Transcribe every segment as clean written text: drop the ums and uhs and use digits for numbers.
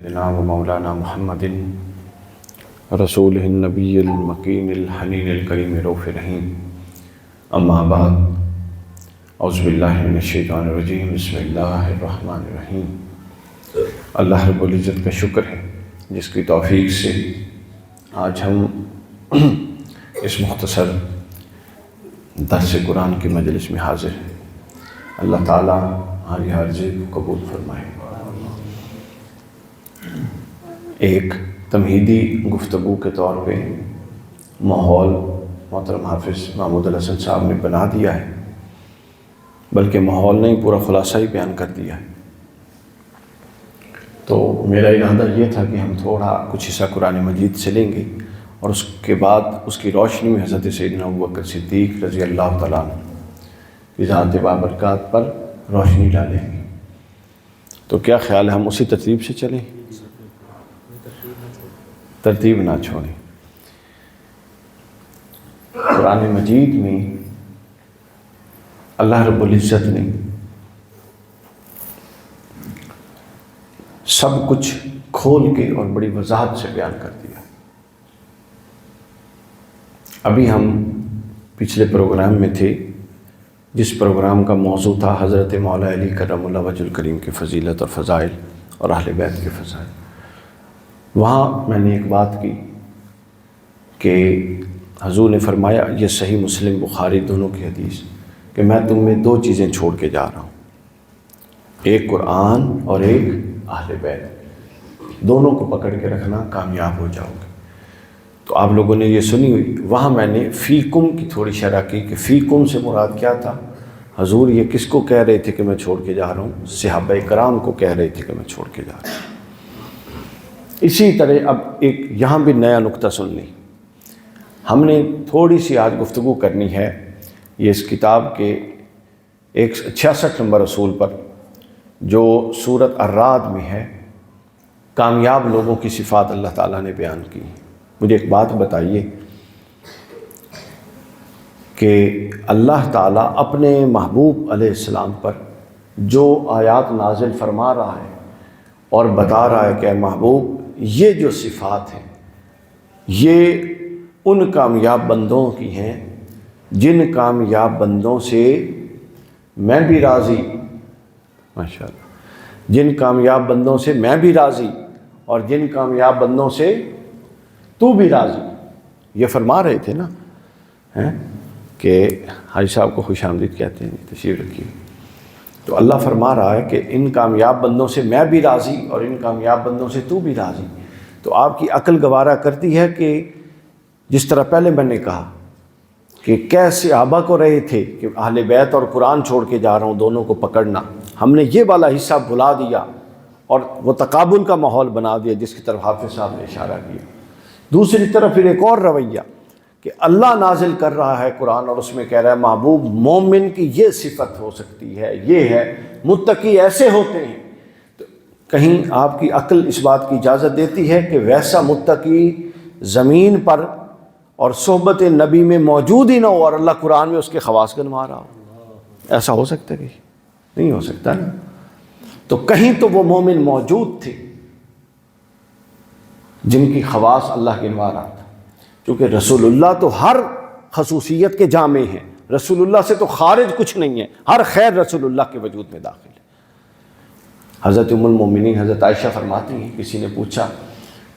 سيدنا ومولانا محمد رسول النبی المکین الحنین الکریم رؤوف رحیم اما بعد اعوذ باللہ من الشیطان الرجیم بسم اللہ الرحمن الرحیم۔ اللہ رب العزت کا شکر ہے جس کی توفیق سے آج ہم اس مختصر درس قرآن کی مجلس میں حاضر ہیں۔ اللہ تعالیٰ ہماری حاضری کو قبول فرمائے۔ ایک تمہیدی گفتگو کے طور پہ ماحول محترم حافظ محمود الحسن صاحب نے بنا دیا ہے، بلکہ ماحول نہیں پورا خلاصہ ہی بیان کر دیا ہے۔ تو میرا ارادہ یہ تھا کہ ہم تھوڑا کچھ حصہ قرآن مجید سے لیں گے اور اس کے بعد اس کی روشنی میں حضرت سیدنا ابوبکر صدیق رضی اللہ تعالیٰ عنہ کی ذات بابرکات پر روشنی ڈالیں گے۔ تو کیا خیال ہے ہم اسی ترتیب سے چلیں؟ ترتیب نہ چھوڑیں۔ قرآن مجید میں اللہ رب العزت نے سب کچھ کھول کے اور بڑی وضاحت سے بیان کر دیا۔ ابھی ہم پچھلے پروگرام میں تھے جس پروگرام کا موضوع تھا حضرت مولا علی کرم اللہ وجہ الکریم کی فضیلت اور فضائل اور اہل بیت کے فضائل۔ وہاں میں نے ایک بات کی کہ حضور نے فرمایا، یہ صحیح مسلم بخاری دونوں کی حدیث، کہ میں تم میں دو چیزیں چھوڑ کے جا رہا ہوں، ایک قرآن اور ایک اہل بیت، دونوں کو پکڑ کے رکھنا، کامیاب ہو جاؤ گے۔ تو آپ لوگوں نے یہ سنی ہوئی۔ وہاں میں نے فیکم کی تھوڑی شرح کی کہ فیکم سے مراد کیا تھا، حضور یہ کس کو کہہ رہے تھے کہ میں چھوڑ کے جا رہا ہوں؟ صحابہ کرام کو کہہ رہے تھے کہ میں چھوڑ کے جا رہا ہوں۔ اسی طرح اب ایک یہاں بھی نیا نقطہ سن لیں۔ ہم نے تھوڑی سی آج گفتگو کرنی ہے یہ اس کتاب کے 166 نمبر اصول پر جو سورۃ الرعد میں ہے، کامیاب لوگوں کی صفات اللہ تعالیٰ نے بیان کی۔ مجھے ایک بات بتائیے کہ اللہ تعالیٰ اپنے محبوب علیہ السلام پر جو آیات نازل فرما رہا ہے اور بتا رہا ہے کہ اے محبوب یہ جو صفات ہیں یہ ان کامیاب بندوں کی ہیں جن کامیاب بندوں سے میں بھی راضی، ماشاءاللہ، جن کامیاب بندوں سے میں بھی راضی اور جن کامیاب بندوں سے تو بھی راضی۔ یہ فرما رہے تھے نا کہ حاجی صاحب کو خوش آمدید کہتے ہیں، تشریف رکھیے۔ تو اللہ فرما رہا ہے کہ ان کامیاب بندوں سے میں بھی راضی اور ان کامیاب بندوں سے تو بھی راضی۔ تو آپ کی عقل گوارا کرتی ہے کہ جس طرح پہلے میں نے کہا کہ کیسے صحابہ کو رہے تھے کہ اہل بیت اور قرآن چھوڑ کے جا رہا ہوں، دونوں کو پکڑنا، ہم نے یہ والا حصہ بھلا دیا اور وہ تقابل کا ماحول بنا دیا جس کی طرف حافظ صاحب نے اشارہ کیا۔ دوسری طرف پھر ایک اور رویہ کہ اللہ نازل کر رہا ہے قرآن اور اس میں کہہ رہا ہے محبوب مومن کی یہ صفت ہو سکتی ہے، یہ ہے، متقی ایسے ہوتے ہیں۔ تو کہیں آپ کی عقل اس بات کی اجازت دیتی ہے کہ ویسا متقی زمین پر اور صحبت نبی میں موجود ہی نہ ہو اور اللہ قرآن میں اس کے خواص گنوا رہا ہو؟ ایسا ہو سکتا ہے کہ نہیں ہو سکتا نا۔ تو کہیں تو وہ مومن موجود تھے جن کی خواص اللہ گنوا رہا تھا، کیونکہ رسول اللہ تو ہر خصوصیت کے جامع ہیں، رسول اللہ سے تو خارج کچھ نہیں ہے، ہر خیر رسول اللہ کے وجود میں داخل ہے۔ حضرت ام المومنین حضرت عائشہ فرماتی ہیں، کسی نے پوچھا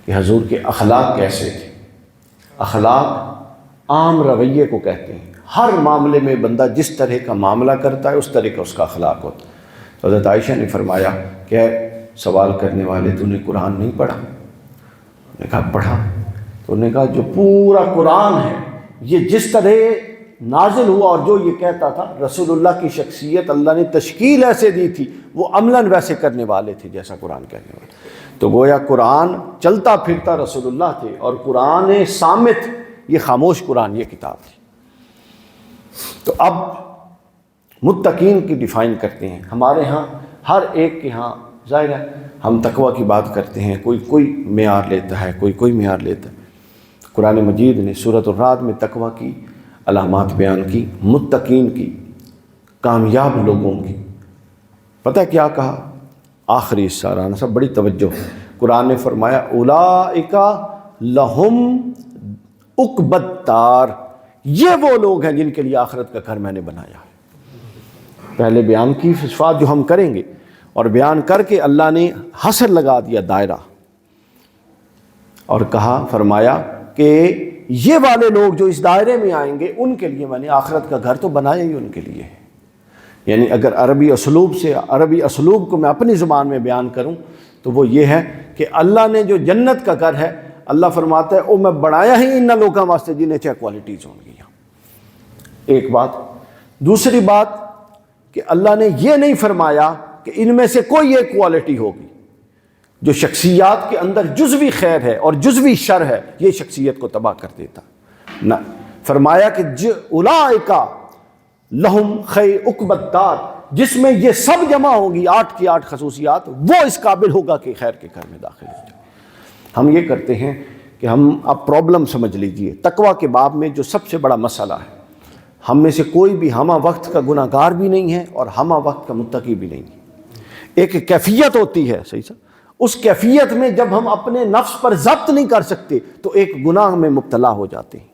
کہ حضور کے اخلاق کیسے تھے؟ اخلاق عام رویے کو کہتے ہیں، ہر معاملے میں بندہ جس طرح کا معاملہ کرتا ہے اس طرح کا اس کا اخلاق ہوتا ہے۔ تو حضرت عائشہ نے فرمایا کہ سوال کرنے والے تو نے قرآن نہیں پڑھا؟ نے کہا پڑھا۔ تو انہوں نے کہا جو پورا قرآن ہے یہ جس طرح نازل ہوا اور جو یہ کہتا تھا، رسول اللہ کی شخصیت اللہ نے تشکیل ایسے دی تھی، وہ عملاً ویسے کرنے والے تھے جیسا قرآن کہنے والے۔ تو گویا قرآن چلتا پھرتا رسول اللہ تھے اور قرآن صامت، یہ خاموش قرآن، یہ کتاب تھی۔ تو اب متقین کی ڈیفائن کرتے ہیں۔ ہمارے ہاں ہر ایک کے ہاں ظاہر ہے ہم تقوی کی بات کرتے ہیں، کوئی معیار لیتا ہے، کوئی معیار لیتا ہے۔ قرآن مجید نے سورۃ الرعد میں تقوی کی علامات بیان کی، متقین کی، کامیاب لوگوں کی۔ پتہ کیا کہا؟ آخری حصہ رانا صاحب بڑی توجہ، قرآن نے فرمایا اولئک لہم عقبی الدار، یہ وہ لوگ ہیں جن کے لیے آخرت کا گھر میں نے بنایا ہے۔ پہلے بیان کی صفات جو ہم کریں گے، اور بیان کر کے اللہ نے حصر لگا دیا، دائرہ، اور کہا فرمایا کہ یہ والے لوگ جو اس دائرے میں آئیں گے ان کے لیے میں نے آخرت کا گھر تو بنایا ہی ان کے لیے ہے۔ یعنی اگر عربی اسلوب کو میں اپنی زبان میں بیان کروں تو وہ یہ ہے کہ اللہ نے جو جنت کا گھر ہے، اللہ فرماتا ہے او میں بنایا ہی ان لوگوں واسطے جنہیں چاہے کوالٹیز ہوں گی۔ ایک بات۔ دوسری بات کہ اللہ نے یہ نہیں فرمایا کہ ان میں سے کوئی ایک کوالٹی ہوگی جو شخصیات کے اندر جزوی خیر ہے اور جزوی شر ہے، یہ شخصیت کو تباہ کر دیتا۔ نہ، فرمایا کہ اولئک لہم خیر عقبی الدار، جس میں یہ سب جمع ہوگی، 8 کی 8 خصوصیات، وہ اس قابل ہوگا کہ خیر کے گھر میں داخل ہو جائے۔ ہم یہ کرتے ہیں کہ ہم اب پرابلم سمجھ لیجئے، تقویٰ کے باب میں جو سب سے بڑا مسئلہ ہے، ہم میں سے کوئی بھی ہمہ وقت کا گناہ گار بھی نہیں ہے اور ہمہ وقت کا متقی بھی نہیں ہے۔ ایک کیفیت ہوتی ہے، صحیح سر، اس کیفیت میں جب ہم اپنے نفس پر ضبط نہیں کر سکتے تو ایک گناہ میں مبتلا ہو جاتے ہیں،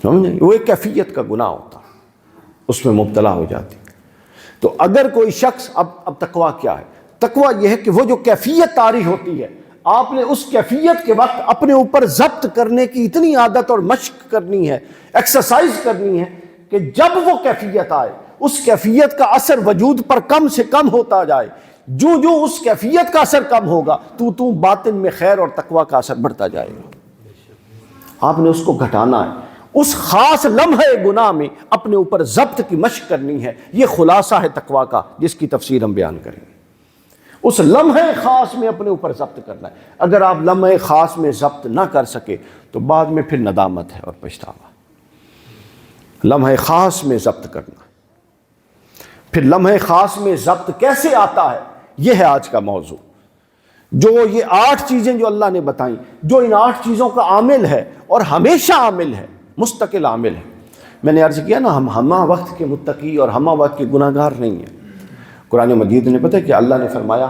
سمجھیں؟ وہ ایک کیفیت کا گناہ ہوتا، اس میں مبتلا ہو جاتے ہیں۔ تو اگر کوئی شخص اب تقویٰ کیا ہے؟ تقویٰ یہ ہے کہ وہ جو کیفیت طاری ہوتی ہے، آپ نے اس کیفیت کے وقت اپنے اوپر ضبط کرنے کی اتنی عادت اور مشق کرنی ہے، ایکسرسائز کرنی ہے کہ جب وہ کیفیت آئے اس کیفیت کا اثر وجود پر کم سے کم ہوتا جائے۔ جو جو اس کیفیت کا اثر کم ہوگا تو باطن میں خیر اور تقویٰ کا اثر بڑھتا جائے گا۔ آپ نے اس کو گھٹانا ہے، اس خاص لمحے گناہ میں اپنے اوپر ضبط کی مشق کرنی ہے۔ یہ خلاصہ ہے تقویٰ کا، جس کی تفسیر ہم بیان کریں گے۔ اس لمحے خاص میں اپنے اوپر ضبط کرنا ہے۔ اگر آپ لمحے خاص میں ضبط نہ کر سکے تو بعد میں پھر ندامت ہے اور پچھتاوا۔ لمحے خاص میں ضبط کرنا، پھر لمحے خاص میں ضبط کیسے آتا ہے، یہ ہے آج کا موضوع۔ جو یہ 8 چیزیں جو اللہ نے بتائیں، جو ان 8 چیزوں کا عامل ہے اور ہمیشہ عامل ہے، مستقل عامل ہے۔ میں نے عرض کیا نا، ہم ہمہ وقت کے متقی اور ہمہ وقت کے گناہ گار نہیں ہیں۔ قرآن مجید نے پتہ ہے کہ اللہ نے فرمایا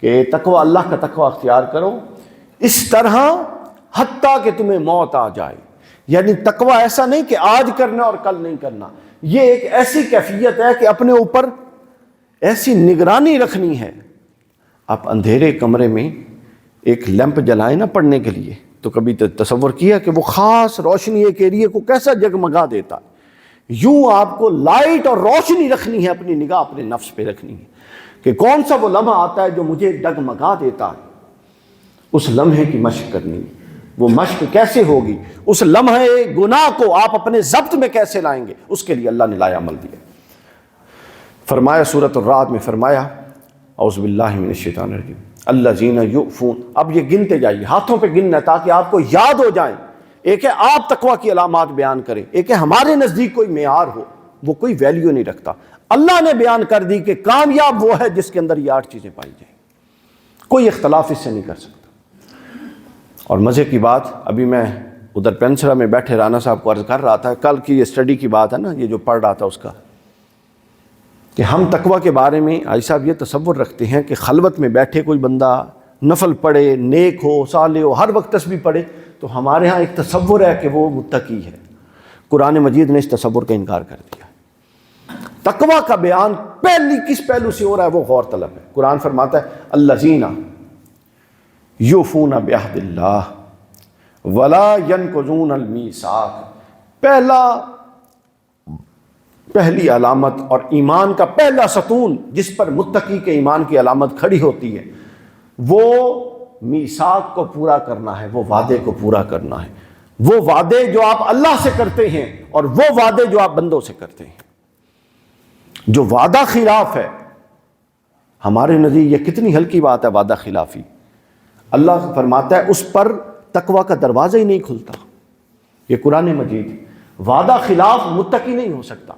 کہ تقوی، اللہ کا تقوی اختیار کرو اس طرح حتیٰ کہ تمہیں موت آ جائے۔ یعنی تقوی ایسا نہیں کہ آج کرنا اور کل نہیں کرنا، یہ ایک ایسی کیفیت ہے کہ اپنے اوپر ایسی نگرانی رکھنی ہے۔ آپ اندھیرے کمرے میں ایک لیمپ جلائیں نا پڑھنے کے لیے، تو کبھی تصور کیا کہ وہ خاص روشنی ایک ایریے کو کیسا جگمگا دیتا ہے؟ یوں آپ کو لائٹ اور روشنی رکھنی ہے، اپنی نگاہ اپنے نفس پہ رکھنی ہے کہ کون سا وہ لمحہ آتا ہے جو مجھے ڈگمگا دیتا ہے، اس لمحے کی مشق کرنی ہے۔ وہ مشق کیسے ہوگی؟ اس لمحے گناہ کو آپ اپنے ضبط میں کیسے لائیں گے، اس کے لیے اللہ نے لایا عمل دیا۔ فرمایا سورۃ الرعد میں فرمایا، اعوذ باللہ من الشیطان الرجیم، الذین یؤفون، اب یہ گنتے جائیے، ہاتھوں پہ گننا ہے تاکہ آپ کو یاد ہو جائیں۔ ایک ہے آپ تقویٰ کی علامات بیان کریں، ایک ہے ہمارے نزدیک کوئی معیار ہو، وہ کوئی ویلیو نہیں رکھتا۔ اللہ نے بیان کر دی کہ کامیاب وہ ہے جس کے اندر یہ 8 چیزیں پائی جائیں، کوئی اختلاف اس سے نہیں کر سکتا۔ اور مزے کی بات، ابھی میں ادھر پینسرا میں بیٹھے رانا صاحب کو عرض کر رہا تھا، کل کی یہ اسٹڈی کی بات ہے نا، یہ جو پڑھ رہا تھا اس کا، کہ ہم تقویٰ کے بارے میں حاجی صاحب یہ تصور رکھتے ہیں کہ خلوت میں بیٹھے کوئی بندہ نفل پڑھے، نیک ہو، صالح ہو، ہر وقت تسبیح پڑھے تو ہمارے ہاں ایک تصور ہے کہ وہ متقی ہے۔ قرآن مجید نے اس تصور کا انکار کر دیا۔ تقویٰ کا بیان کس پہلو سے ہو رہا ہے وہ غور طلب ہے۔ قرآن فرماتا ہے الذین یوفون بعہد اللہ ولا ینقضون المیثاق، پہلی علامت اور ایمان کا پہلا ستون جس پر متقی کے ایمان کی علامت کھڑی ہوتی ہے، وہ میثاق کو پورا کرنا ہے، وہ وعدے کو پورا کرنا ہے۔ وہ وعدے جو آپ اللہ سے کرتے ہیں اور وہ وعدے جو آپ بندوں سے کرتے ہیں۔ جو وعدہ خلاف ہے، ہمارے نزدیک یہ کتنی ہلکی بات ہے وعدہ خلافی۔ اللہ فرماتا ہے اس پر تقویٰ کا دروازہ ہی نہیں کھلتا۔ یہ قرآن مجید، وعدہ خلاف متقی نہیں ہو سکتا۔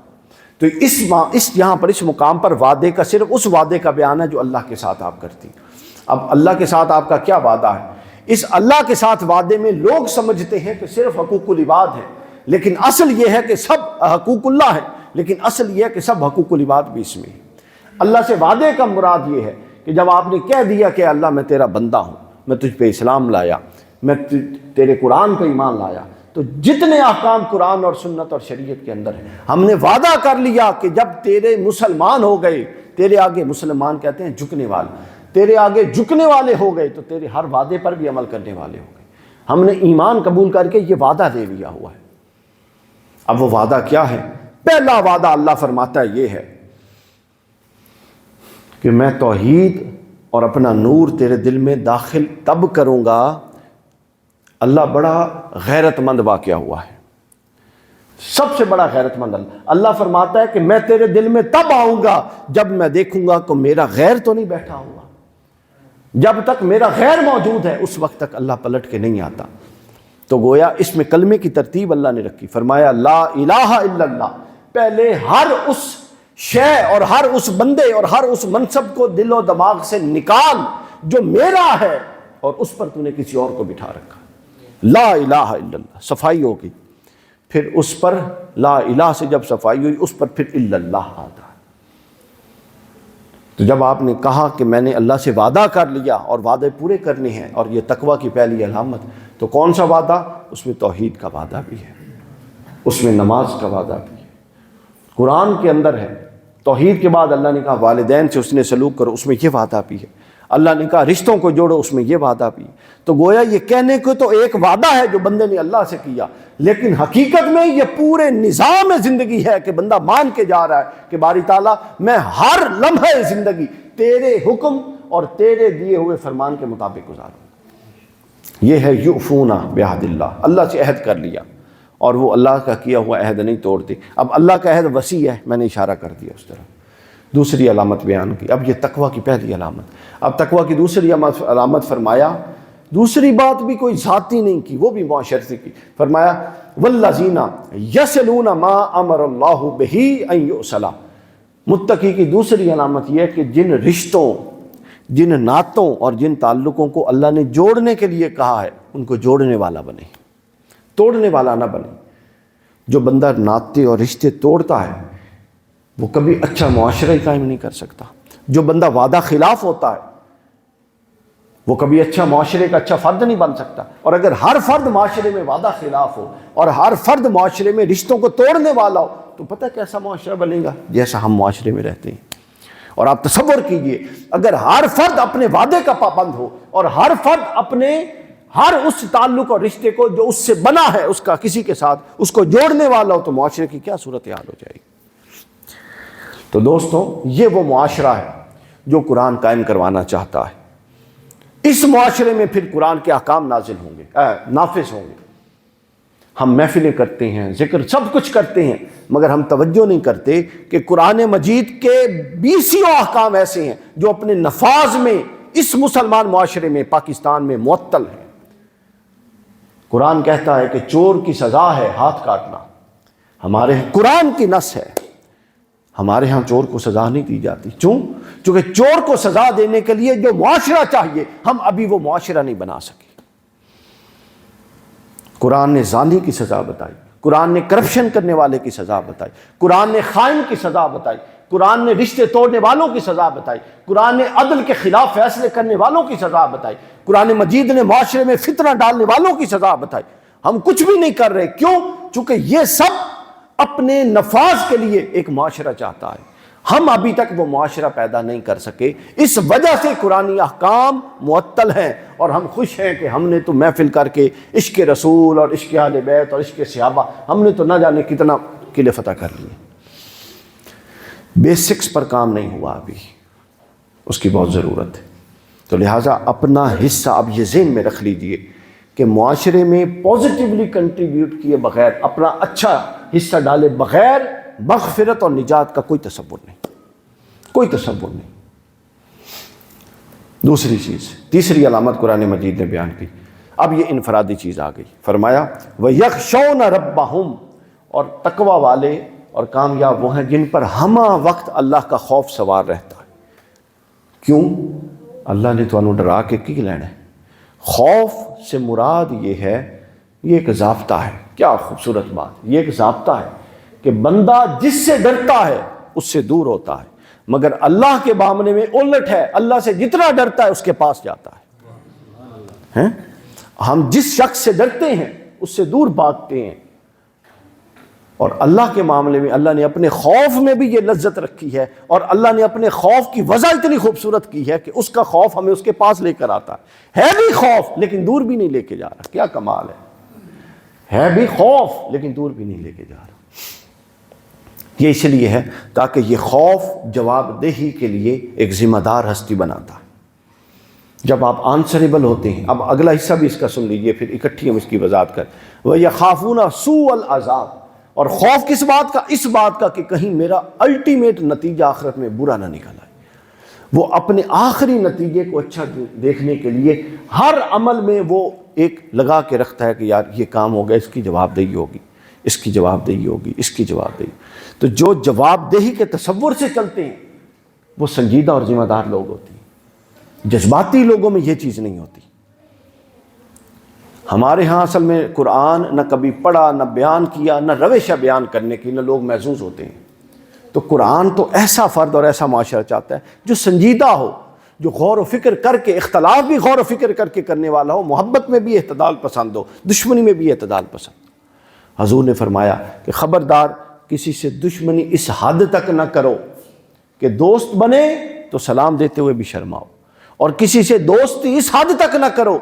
تو اس یہاں پر اس مقام پر وعدے کا صرف اس وعدے کا بیان ہے جو اللہ کے ساتھ آپ کرتی ہیں۔ اب اللہ کے ساتھ آپ کا کیا وعدہ ہے؟ اس اللہ کے ساتھ وعدے میں لوگ سمجھتے ہیں کہ صرف حقوق العباد ہے، لیکن اصل یہ ہے کہ سب حقوق اللہ ہے، لیکن اصل یہ ہے کہ سب حقوق العباد بھی اس میں ہے۔ اللہ سے وعدے کا مراد یہ ہے کہ جب آپ نے کہہ دیا کہ اللہ میں تیرا بندہ ہوں، میں تجھ پہ اسلام لایا، میں تیرے قرآن پہ ایمان لایا، تو جتنے احکام قرآن اور سنت اور شریعت کے اندر ہیں، ہم نے وعدہ کر لیا کہ جب تیرے مسلمان ہو گئے، تیرے آگے مسلمان کہتے ہیں جھکنے والے، تیرے آگے جھکنے والے ہو گئے تو تیرے ہر وعدے پر بھی عمل کرنے والے ہو گئے۔ ہم نے ایمان قبول کر کے یہ وعدہ دے لیا ہوا ہے۔ اب وہ وعدہ کیا ہے؟ پہلا وعدہ اللہ فرماتا ہے یہ ہے کہ میں توحید اور اپنا نور تیرے دل میں داخل تب کروں گا۔ اللہ بڑا غیرت مند واقعہ ہوا ہے، سب سے بڑا غیرت مند اللہ فرماتا ہے کہ میں تیرے دل میں تب آؤں گا جب میں دیکھوں گا کہ میرا غیر تو نہیں بیٹھا ہوا۔ جب تک میرا غیر موجود ہے اس وقت تک اللہ پلٹ کے نہیں آتا۔ تو گویا اس میں کلمے کی ترتیب اللہ نے رکھی، فرمایا لا الہ الا اللہ، پہلے ہر اس شے اور ہر اس بندے اور ہر اس منصب کو دل و دماغ سے نکال جو میرا ہے، اور اس پر تو نے کسی اور کو بٹھا رکھا۔ لا الہ الا اللہ، صفائی ہوگی، پھر اس پر لا الہ سے جب صفائی ہوئی اس پر پھر الا اللہ آتا ہے۔ تو جب آپ نے کہا کہ میں نے اللہ سے وعدہ کر لیا اور وعدے پورے کرنے ہیں اور یہ تقویٰ کی پہلی علامت، تو کون سا وعدہ؟ اس میں توحید کا وعدہ بھی ہے، اس میں نماز کا وعدہ بھی ہے، قرآن کے اندر ہے۔ توحید کے بعد اللہ نے کہا والدین سے اس نے سلوک کرو، اس میں یہ وعدہ بھی ہے۔ اللہ نے کہا رشتوں کو جوڑو، اس میں یہ وعدہ بھی۔ تو گویا یہ کہنے کو تو ایک وعدہ ہے جو بندے نے اللہ سے کیا، لیکن حقیقت میں یہ پورے نظام زندگی ہے کہ بندہ مان کے جا رہا ہے کہ باری تعالیٰ میں ہر لمحے زندگی تیرے حکم اور تیرے دیے ہوئے فرمان کے مطابق گزاروں۔ یہ ہے یوفون بعہد اللہ، اللہ سے عہد کر لیا اور وہ اللہ کا کیا ہوا عہد نہیں توڑتے۔ اب اللہ کا عہد وسیع ہے، میں نے اشارہ کر دیا اس طرح۔ دوسری علامت بیان کی، اب یہ تقویٰ کی پہلی علامت۔ اب تقویٰ کی دوسری علامت فرمایا، دوسری بات بھی کوئی ذاتی نہیں کی، وہ بھی معاشرتی کی۔ فرمایا والذین یصلون ما امر اللہ بہ ان یوصل، متقی کی دوسری علامت یہ ہے کہ جن رشتوں، جن نعتوں اور جن تعلقوں کو اللہ نے جوڑنے کے لیے کہا ہے ان کو جوڑنے والا بنے، توڑنے والا نہ بنے۔ جو بندہ نعتیں اور رشتے توڑتا ہے وہ کبھی اچھا معاشرہ ہی قائم نہیں کر سکتا۔ جو بندہ وعدہ خلاف ہوتا ہے وہ کبھی اچھا معاشرے کا اچھا فرد نہیں بن سکتا۔ اور اگر ہر فرد معاشرے میں وعدہ خلاف ہو اور ہر فرد معاشرے میں رشتوں کو توڑنے والا ہو تو پتہ کیسا معاشرہ بنے گا؟ جیسا ہم معاشرے میں رہتے ہیں۔ اور آپ تصور کیجئے اگر ہر فرد اپنے وعدے کا پابند ہو اور ہر فرد اپنے ہر اس تعلق اور رشتے کو جو اس سے بنا ہے اس کا کسی کے ساتھ اس کو جوڑنے والا ہو تو معاشرے کی کیا صورتحال ہو جائے گی۔ تو دوستوں یہ وہ معاشرہ ہے جو قرآن قائم کروانا چاہتا ہے۔ اس معاشرے میں پھر قرآن کے احکام نازل ہوں گے، نافذ ہوں گے۔ ہم محفلیں کرتے ہیں، ذکر سب کچھ کرتے ہیں، مگر ہم توجہ نہیں کرتے کہ قرآن مجید کے 20 احکام ایسے ہیں جو اپنے نفاذ میں اس مسلمان معاشرے میں پاکستان میں معطل ہیں۔ قرآن کہتا ہے کہ چور کی سزا ہے ہاتھ کاٹنا، ہمارے قرآن کی نص ہے، ہمارے ہاں چور کو سزا نہیں دی جاتی۔ چونکہ چور کو سزا دینے کے لیے جو معاشرہ چاہیے ہم ابھی وہ معاشرہ نہیں بنا سکے۔ قرآن نے زانی کی سزا بتائی، قرآن نے کرپشن کرنے والے کی سزا بتائی، قرآن نے خائن کی سزا بتائی، قرآن نے رشتے توڑنے والوں کی سزا بتائی، قرآن نے عدل کے خلاف فیصلے کرنے والوں کی سزا بتائی، قرآن مجید نے معاشرے میں فتنہ ڈالنے والوں کی سزا بتائی۔ ہم کچھ بھی نہیں کر رہے، کیوں؟ چونکہ یہ سب اپنے نفاذ کے لیے ایک معاشرہ چاہتا ہے، ہم ابھی تک وہ معاشرہ پیدا نہیں کر سکے۔ اس وجہ سے قرآنی احکام معطل ہیں اور ہم خوش ہیں کہ ہم نے تو محفل کر کے عشق رسول اور عشق اہل بیت اور عشق صحابہ ہم نے تو نہ جانے کتنا قلعے فتح کر لیے۔ بیسکس پر کام نہیں ہوا ابھی، اس کی بہت ضرورت ہے۔ تو لہٰذا اپنا حصہ اب یہ ذہن میں رکھ لیجئے کہ معاشرے میں پازیٹیولی کنٹریبیوٹ کیے بغیر، اپنا اچھا حصہ ڈالے بغیر مغفرت اور نجات کا کوئی تصور نہیں، کوئی تصور نہیں۔ دوسری چیز، تیسری علامت قرآن مجید نے بیان کی، اب یہ انفرادی چیز آ گئی۔ فرمایا وَيَخْشَوْنَ رَبَّهُمْ، اور تقوی والے اور کامیاب وہ ہیں جن پر ہمہ وقت اللہ کا خوف سوار رہتا ہے۔ کیوں؟ اللہ نے تو ڈرا کے کی لینا ہے۔ خوف سے مراد یہ ہے، یہ ایک ضابطہ ہے۔ کیا خوبصورت بات، یہ ایک ضابطہ ہے کہ بندہ جس سے ڈرتا ہے اس سے دور ہوتا ہے۔ مگر اللہ کے معاملے میں الٹ ہے، اللہ سے جتنا ڈرتا ہے اس کے پاس جاتا ہے۔ ہم جس شخص سے ڈرتے ہیں اس سے دور بھاگتے ہیں، اور اللہ کے معاملے میں اللہ نے اپنے خوف میں بھی یہ لذت رکھی ہے، اور اللہ نے اپنے خوف کی وجہ اتنی خوبصورت کی ہے کہ اس کا خوف ہمیں اس کے پاس لے کر آتا ہے بھی خوف لیکن دور بھی نہیں لے کے جا رہا۔ کیا کمال ہے بھی خوف لیکن دور بھی نہیں لے کے جا رہا۔ یہ اس لیے ہے تاکہ یہ خوف جواب دہی کے لیے ایک ذمہ دار ہستی بناتا ہے۔ جب آپ آنسریبل ہوتے ہیں، اب اگلا حصہ بھی اس کا سن لیجئے، پھر اکٹھی ہم اس کی وضاحت کریں۔ وَيَخَافُونَ سُوءَ الْعَذَابِ، اور خوف کس بات کا؟ اس بات کا کہ کہیں میرا الٹیمیٹ نتیجہ آخرت میں برا نہ نکل آئے۔ وہ اپنے آخری نتیجے کو اچھا دیکھنے کے لیے ہر عمل میں وہ ایک لگا کے رکھتا ہے کہ یار یہ کام ہو گیا، اس کی جواب دہی ہوگی، اس کی جواب دہی ہوگی، اس کی جواب دہی۔ تو جو جواب دہی کے تصور سے چلتے ہیں وہ سنجیدہ اور ذمہ دار لوگ ہوتے ہیں۔ جذباتی لوگوں میں یہ چیز نہیں ہوتی۔ ہمارے ہاں اصل میں قرآن نہ کبھی پڑھا، نہ بیان کیا، نہ روش ہے بیان کرنے کی، نہ لوگ محظوظ ہوتے ہیں۔ تو قرآن تو ایسا فرد اور ایسا معاشرہ چاہتا ہے جو سنجیدہ ہو، جو غور و فکر کر کے، اختلاف بھی غور و فکر کر کے کرنے والا ہو، محبت میں بھی اعتدال پسند ہو، دشمنی میں بھی اعتدال پسند ہو۔ حضور نے فرمایا کہ خبردار کسی سے دشمنی اس حد تک نہ کرو کہ دوست بنے تو سلام دیتے ہوئے بھی شرماؤ، اور کسی سے دوستی اس حد تک نہ کرو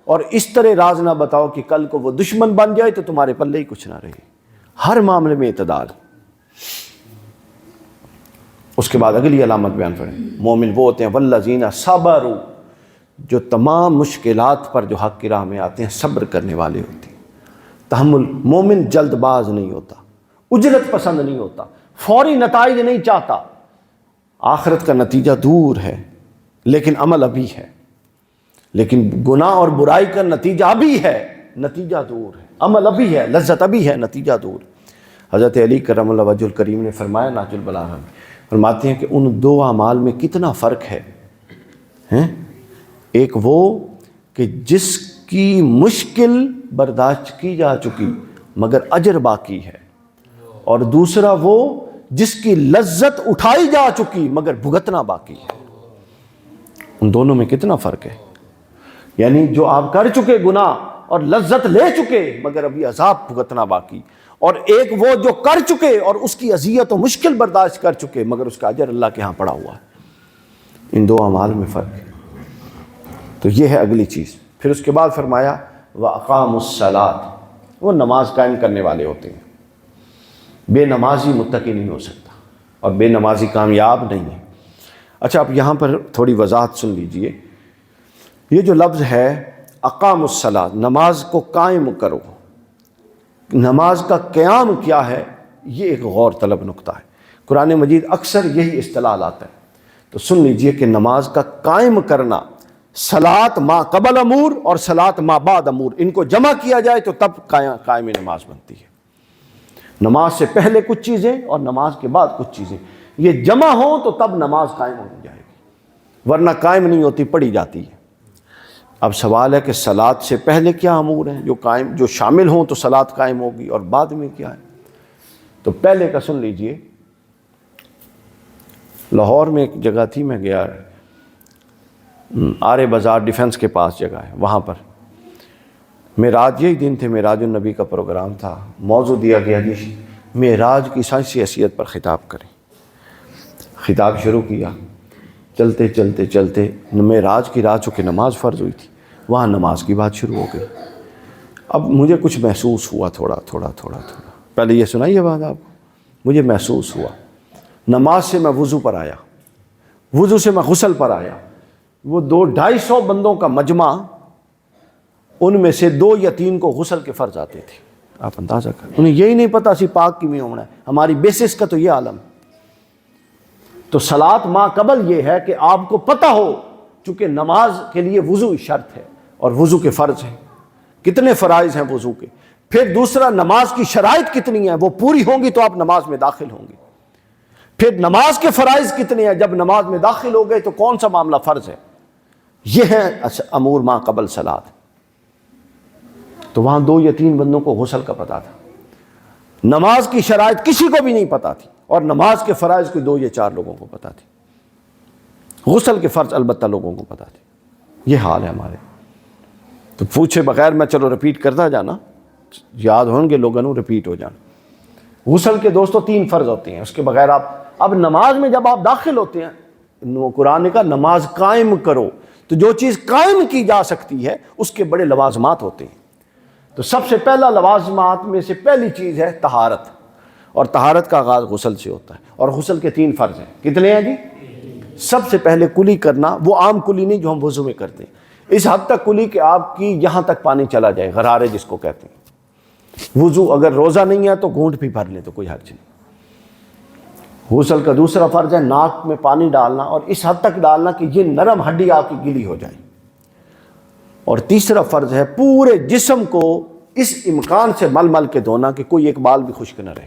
اور اس طرح راز نہ بتاؤ کہ کل کو وہ دشمن بن جائے تو تمہارے پلے ہی کچھ نہ رہے۔ ہر معاملے میں اعتدال۔ اس کے بعد اگلی علامت بیان کریں، مومن وہ ہوتے ہیں والذین صبروا، جو تمام مشکلات پر جو حق کی راہ میں آتے ہیں صبر کرنے والے ہوتے ہیں۔ تحمل، مومن جلد باز نہیں ہوتا، اجرت پسند نہیں ہوتا، فوری نتائج نہیں چاہتا۔ آخرت کا نتیجہ دور ہے لیکن عمل ابھی ہے، لیکن گناہ اور برائی کا نتیجہ ابھی ہے، نتیجہ دور ہے، عمل ابھی ہے، لذت ابھی ہے، نتیجہ دور۔ حضرت علی کرم اللہ وجہ الکریم نے فرمایا نہج البلاغہ میں، فرماتے ہیں کہ ان دو اعمال میں کتنا فرق ہے۔ ایک وہ کہ جس کی مشکل برداشت کی جا چکی مگر اجر باقی ہے، اور دوسرا وہ جس کی لذت اٹھائی جا چکی مگر بھگتنا باقی ہے۔ ان دونوں میں کتنا فرق ہے، یعنی جو آپ کر چکے گناہ اور لذت لے چکے مگر ابھی عذاب بھگتنا باقی، اور ایک وہ جو کر چکے اور اس کی اذیت و مشکل برداشت کر چکے مگر اس کا اجر اللہ کے ہاں پڑا ہوا ہے۔ ان دو اعمال میں فرق ہے۔ تو یہ ہے اگلی چیز۔ پھر اس کے بعد فرمایا وَأَقَامُوا الصَّلَاةَ، وہ نماز قائم کرنے والے ہوتے ہیں۔ بے نمازی متقی نہیں ہو سکتا اور بے نمازی کامیاب نہیں ہے۔ اچھا، اب یہاں پر تھوڑی وضاحت سن لیجئے۔ یہ جو لفظ ہے اقام الصلاۃ، نماز کو قائم کرو، نماز کا قیام کیا ہے، یہ ایک غور طلب نقطہ ہے۔ قرآن مجید اکثر یہی اصطلاح لاتا ہے، تو سن لیجئے کہ نماز کا قائم کرنا، صلاۃ ما قبل امور اور صلاۃ ما بعد امور، ان کو جمع کیا جائے تو تب قائم نماز بنتی ہے۔ نماز سے پہلے کچھ چیزیں اور نماز کے بعد کچھ چیزیں، یہ جمع ہوں تو تب نماز قائم ہو جائے گی، ورنہ قائم نہیں ہوتی، پڑھی جاتی ہے۔ اب سوال ہے کہ صلاۃ سے پہلے کیا امور ہیں جو شامل ہوں تو صلاۃ قائم ہوگی، اور بعد میں کیا ہے؟ تو پہلے کا سن لیجئے۔ لاہور میں ایک جگہ تھی، میں گیا، آرے بازار ڈیفنس کے پاس جگہ ہے، وہاں پر معراج، یہی دن تھے، معراج النبی کا پروگرام تھا۔ موضوع دیا گیا جی معراج کی سائنسی حیثیت پر خطاب کریں۔ خطاب شروع کیا، چلتے چلتے چلتے معراج کی رات چونکہ نماز فرض ہوئی تھی، وہاں نماز کی بات شروع ہو گئی۔ اب مجھے کچھ محسوس ہوا تھوڑا، پہلے یہ سنائی ہے بات آپ کو، مجھے محسوس ہوا۔ نماز سے میں وضو پر آیا، وضو سے میں غسل پر آیا، وہ 200-250 بندوں کا مجمع، ان میں سے 2 یا 3 کو غسل کے فرض آتے تھے۔ آپ اندازہ کریں، انہیں یہی نہیں پتا سی پاک کی میں ہونا ہے، ہماری بیسس کا تو یہ عالم۔ تو صلاۃ ما قبل یہ ہے کہ آپ کو پتہ ہو، چونکہ نماز کے لیے وضو شرط ہے اور وضو کے فرض ہیں، کتنے فرائض ہیں وضو کے۔ پھر دوسرا، نماز کی شرائط کتنی ہیں، وہ پوری ہوں گی تو آپ نماز میں داخل ہوں گے۔ پھر نماز کے فرائض کتنے ہیں، جب نماز میں داخل ہو گئے تو کون سا معاملہ فرض ہے۔ یہ ہے امور ما قبل صلاۃ۔ تو وہاں 2 یا 3 بندوں کو غسل کا پتہ تھا، نماز کی شرائط کسی کو بھی نہیں پتہ تھی، اور نماز کے فرائض کوئی 2 یا 4 لوگوں کو پتہ تھی۔ غسل کے فرض البتہ لوگوں کو پتہ تھے. یہ حال ہے ہمارے. تو پوچھے بغیر میں چلو رپیٹ کرتا جانا, یاد ہوں گے لوگوں کو, رپیٹ ہو جانا. غسل کے دوستو 3 فرض ہوتے ہیں, اس کے بغیر آپ, اب نماز میں جب آپ داخل ہوتے ہیں, قرآن نے کہا نماز قائم کرو, تو جو چیز قائم کی جا سکتی ہے اس کے بڑے لوازمات ہوتے ہیں. تو سب سے پہلا لوازمات میں سے پہلی چیز ہے طہارت, اور طہارت کا آغاز غسل سے ہوتا ہے. اور غسل کے 3 فرض ہیں. کتنے ہیں جی؟ سب سے پہلے کلی کرنا, وہ عام کلی نہیں جو ہم وضو میں کرتے ہیں, اس حد تک کلی کہ آپ کی یہاں تک پانی چلا جائے, غرارے جس کو کہتے ہیں. وضو اگر روزہ نہیں ہے تو گھونٹ بھی بھر لیں تو کوئی حرج نہیں. غسل کا دوسرا فرض ہے ناک میں پانی ڈالنا, اور اس حد تک ڈالنا کہ یہ نرم ہڈی آپ کی گیلی ہو جائے. اور تیسرا فرض ہے پورے جسم کو اس امکان سے مل مل کے دھونا کہ کوئی ایک بال بھی خشک نہ رہے.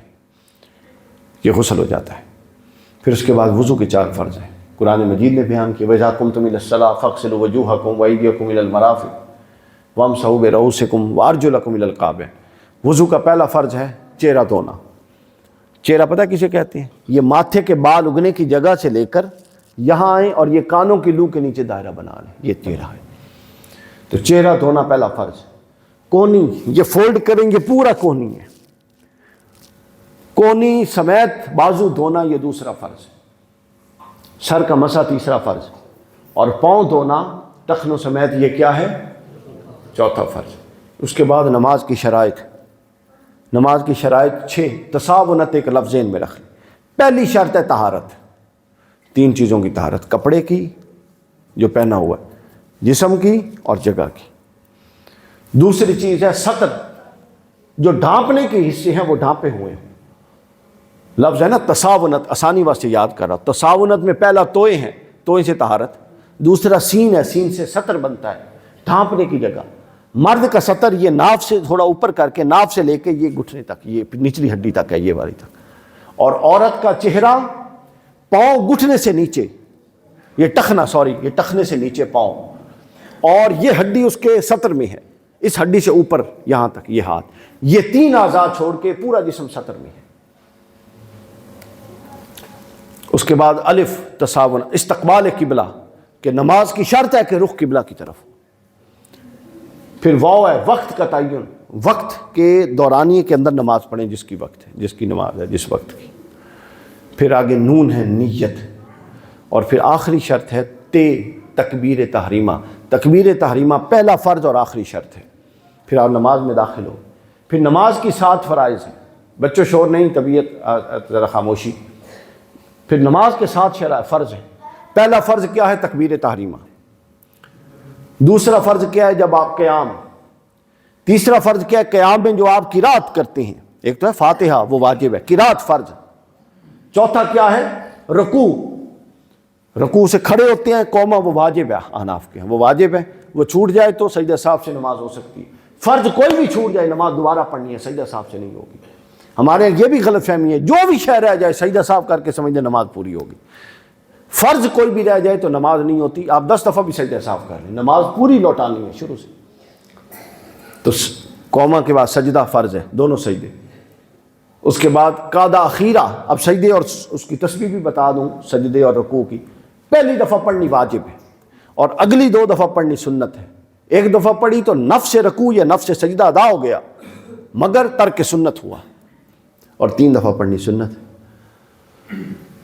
یہ غسل ہو جاتا ہے. پھر اس کے بعد وضو کے 4 فرض ہیں. قرآن مجید نے بیان کیا وَإِذَا قُمْتُمْ إِلَى الصَّلَاةِ فَاغْسِلُوا وُجُوهَكُمْ وَأَيْدِيَكُمْ إِلَى الْمَرَافِقِ وَامْسَحُوا بِرُؤُوسِكُمْ وَأَرْجُلَكُمْ إِلَى الْكَعْبَيْنِ. وضو کا پہلا فرض ہے چہرہ دھونا. چہرہ پتہ کسے کہتے ہیں؟ یہ ماتھے کے بال اگنے کی جگہ سے لے کر یہاں آئیں اور یہ کانوں کی لو کے نیچے دائرہ بنا لیں, یہ چہرہ ہے. تو چہرہ دھونا پہلا فرض. کونی, یہ فولڈ کریں گے پورا کونی ہے, کونی سمیت بازو دھونا یہ دوسرا فرض. سر کا مسح تیسرا فرض, اور پاؤں دھونا ٹخنوں سمیت یہ کیا ہے؟ چوتھا فرض. اس کے بعد نماز کی شرائط. نماز کی شرائط 6, تساونت ایک لفظ ذہن میں رکھ لیں. پہلی شرط ہے طہارت, 3 چیزوں کی طہارت, کپڑے کی جو پہنا ہوا ہے, جسم کی اور جگہ کی. دوسری چیز ہے سطر, جو ڈھانپنے کے حصے ہیں وہ ڈھانپے ہوئے ہیں. لفظ ہے نا تساونت, آسانی واسطے یاد کر رہا. تساونت میں پہلا توئے ہیں, توئے سے طہارت. دوسرا سین ہے, سین سے سطر بنتا ہے, ڈھانپنے کی جگہ. مرد کا سطر یہ ناف سے تھوڑا اوپر کر کے, ناف سے لے کے یہ گھٹنے تک, یہ نچلی ہڈی تک ہے, یہ والی تک. اور عورت کا چہرہ پاؤں گھٹنے سے نیچے, یہ ٹخنا, یہ ٹخنے سے نیچے پاؤں, اور یہ ہڈی اس کے سطر میں ہے, اس ہڈی سے اوپر یہاں تک یہ ہاتھ. یہ 3 اعضاء چھوڑ کے پورا جسم سطر میں ہے. اس کے بعد الف تساون, استقبال قبلہ, کہ نماز کی شرط ہے کہ رخ قبلہ کی طرف. پھر واو ہے وقت کا تعین, وقت کے دورانیے کے اندر نماز پڑھیں جس کی وقت ہے, جس کی نماز ہے جس وقت کی. پھر آگے نون ہے نیت. اور پھر آخری شرط ہے تکبیر تحریمہ. تکبیر تحریمہ پہلا فرض اور آخری شرط ہے. پھر آپ نماز میں داخل ہو. پھر نماز کی 7 فرائض ہیں. بچوں شور نہیں, طبیعت ذرا خاموشی. پھر نماز کے 7 فرض ہیں. پہلا فرض کیا ہے؟ تکبیر تحریمہ. دوسرا فرض کیا ہے؟ جب آپ قیام. تیسرا فرض کیا ہے؟ قیام میں جو آپ قرات کرتے ہیں, ایک تو ہے فاتحہ وہ واجب ہے, قرات فرض. چوتھا کیا ہے؟ رکوع. رکوع سے کھڑے ہوتے ہیں, قوما وہ واجب ہے, احناف کے ہیں وہ واجب ہے. وہ چھوٹ جائے تو سجدہ صاحب سے نماز ہو سکتی ہے. فرض کوئی بھی چھوٹ جائے نماز دوبارہ پڑھنی ہے, سجدہ صاحب سے نہیں ہوگی. ہمارے یہ بھی غلط فہمی ہے, جو بھی شے رہ جائے سجدہ صاحب کر کے سمجھے نماز پوری ہوگی. فرض کوئی بھی رہ جائے تو نماز نہیں ہوتی. آپ 10 دفعہ بھی سجدہ صاحب کر لیں, نماز پوری لوٹانی ہے شروع سے. تو قوما کے بعد سجدہ فرض ہے, دونوں سجدے. اس کے بعد قادہ اخیرہ. اب سجدے اور اس کی تسبیح بھی بتا دوں, سجدے اور رکوع کی پہلی دفعہ پڑھنی واجب ہے, اور اگلی 2 دفعہ پڑھنی سنت ہے. ایک دفعہ پڑھی تو نفس رکوع یا نفس سجدہ ادا ہو گیا, مگر ترک سنت ہوا, اور 3 دفعہ پڑھنی سنت ہے.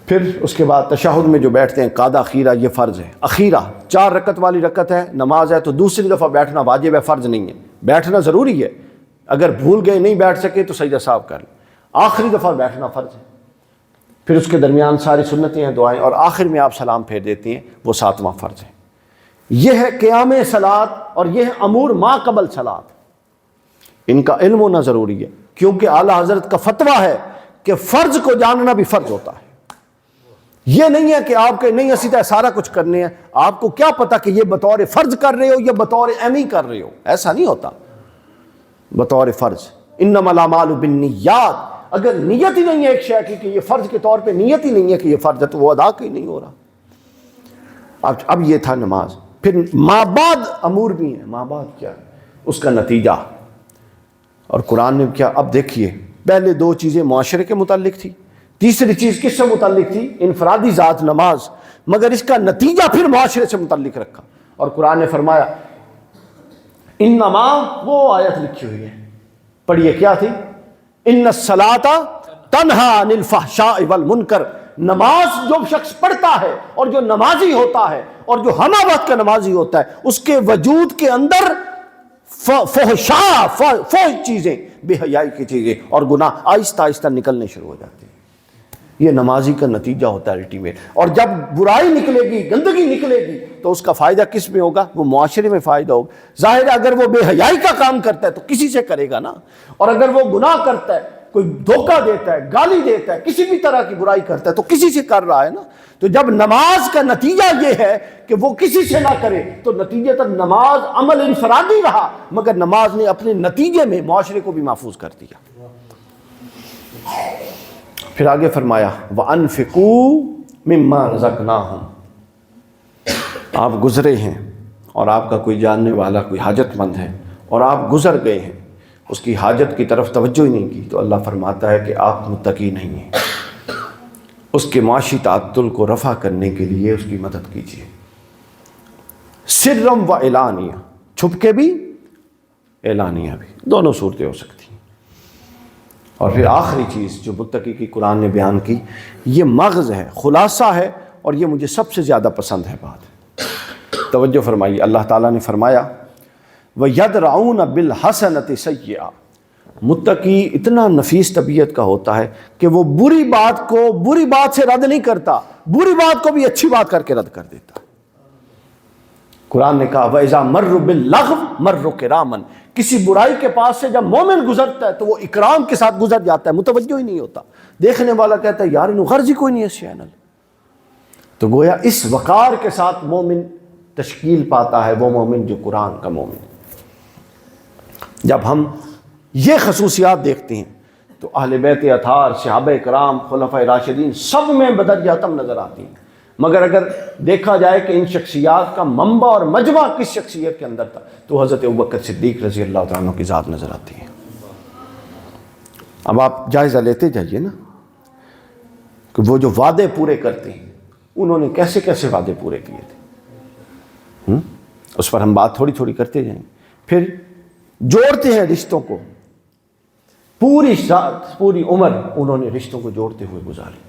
پھر اس کے بعد تشہد میں جو بیٹھتے ہیں قادہ اخیرہ, یہ فرض ہے. اخیرہ 4 رکعت والی رکعت ہے, نماز ہے, تو دوسری دفعہ بیٹھنا واجب ہے, فرض نہیں ہے. بیٹھنا ضروری ہے, اگر بھول گئے نہیں بیٹھ سکے تو سجدہ صاحب کر لیں. آخری دفعہ بیٹھنا فرض ہے. پھر اس کے درمیان ساری سنتیں ہیں, دعائیں, اور آخر میں آپ سلام پھیر دیتے ہیں, وہ 7واں فرض ہے. یہ ہے قیام صلاۃ, اور یہ ہے امور ما قبل صلاۃ. ان کا علم ہونا ضروری ہے, کیونکہ اعلیٰ حضرت کا فتویٰ ہے کہ فرض کو جاننا بھی فرض ہوتا ہے. یہ نہیں ہے کہ آپ کے نہیں اسی طرح سارا کچھ کرنے ہیں, آپ کو کیا پتا کہ یہ بطور فرض کر رہے ہو یا بطور عینی کر رہے ہو. ایسا نہیں ہوتا, بطور فرض. انما الاعمال بالنیات. اگر نیت ہی نہیں ہے ایک شے کی کہ یہ فرض کے طور پہ نیت ہی نہیں ہے کہ یہ فرض ہے, تو وہ ادا ہی نہیں ہو رہا. اب یہ تھا نماز. پھر ما بعد امور بھی ہیں. ما بعد کیا ہے؟ اس کا نتیجہ. اور قرآن نے کیا, اب دیکھیے, پہلے 2 چیزیں معاشرے کے متعلق تھی, تیسری چیز کس سے متعلق تھی؟ انفرادی ذات نماز. مگر اس کا نتیجہ پھر معاشرے سے متعلق رکھا. اور قرآن نے فرمایا انما، وہ آیت لکھی ہوئی ہے، پڑھیے کیا تھی؟ ان الصلاۃ تنہا عن الفحشاء والمنکر. نماز جو شخص پڑھتا ہے اور جو نمازی ہوتا ہے اور جو ہمہ وقت کا نمازی ہوتا ہے، اس کے وجود کے اندر فحشاء، فحش چیزیں، بے حیائی کی چیزیں اور گناہ آہستہ آہستہ نکلنے شروع ہو جاتے ہیں. یہ نمازی کا نتیجہ ہوتا ہے الٹیمیٹ. اور جب برائی نکلے گی، گندگی نکلے گی، تو اس کا فائدہ کس میں ہوگا؟ وہ معاشرے میں فائدہ ہوگا. ظاہر ہے اگر وہ بے حیائی کا کام کرتا ہے تو کسی سے کرے گا نا، اور اگر وہ گناہ کرتا ہے، کوئی دھوکہ دیتا ہے، گالی دیتا ہے، کسی بھی طرح کی برائی کرتا ہے تو کسی سے کر رہا ہے نا. تو جب نماز کا نتیجہ یہ ہے کہ وہ کسی سے نہ کرے، تو نتیجتاً نماز عمل انفرادی رہا، مگر نماز نے اپنے نتیجے میں معاشرے کو بھی محفوظ کر دیا. پھر آگے فرمایا وَأَنفِقُوا مِمَّا رَزَقْنَاهُمْ. آپ گزرے ہیں اور آپ کا کوئی جاننے والا کوئی حاجت مند ہے اور آپ گزر گئے ہیں، اس کی حاجت کی طرف توجہ ہی نہیں کی، تو اللہ فرماتا ہے کہ آپ متقی نہیں ہیں. اس کے معاشی تعطل کو رفع کرنے کے لیے اس کی مدد کیجیے. سرم و اعلانیہ، چھپ کے بھی، اعلانیہ بھی، دونوں صورتیں ہو سکتی ہیں. اور پھر آخری چیز جو متقی کی قرآن نے بیان کی، یہ مغز ہے، خلاصہ ہے، اور یہ مجھے سب سے زیادہ پسند ہے بات. توجہ فرمائیے. اللہ تعالیٰ نے فرمایا وَيَدْرَعُونَ بِالْحَسَنَةِ سَيِّئَةً. متقی اتنا نفیس طبیعت کا ہوتا ہے کہ وہ بری بات کو بری بات سے رد نہیں کرتا، بری بات کو بھی اچھی بات کر کے رد کر دیتا. قرآن نے کہا وَإِذَا مَرُّوا بِاللَّغْوِ مَرُّوا كِرَامًا. کسی برائی کے پاس سے جب مومن گزرتا ہے تو وہ اکرام کے ساتھ گزر جاتا ہے، متوجہ ہی نہیں ہوتا. دیکھنے والا کہتا ہے یار انہوں غرض ہی کوئی نہیں ہے اس چینل. تو گویا اس وقار کے ساتھ مومن تشکیل پاتا ہے، وہ مومن جو قرآن کا مومن. جب ہم یہ خصوصیات دیکھتے ہیں تو اہل بیت اطہار، صحابہ کرام، خلفائے راشدین سب میں بدریاتم نظر آتی ہیں. مگر اگر دیکھا جائے کہ ان شخصیات کا منبع اور مجمع کس شخصیت کے اندر تھا تو حضرت ابوبکر صدیق رضی اللہ تعالیٰ عنہ کی ذات نظر آتی ہے. اب آپ جائزہ لیتے جائیے نا کہ وہ جو وعدے پورے کرتے ہیں انہوں نے کیسے کیسے وعدے پورے کیے تھے، اس پر ہم بات تھوڑی تھوڑی کرتے جائیں. پھر جوڑتے ہیں رشتوں کو، پوری ساتھ پوری عمر انہوں نے رشتوں کو جوڑتے ہوئے گزاری.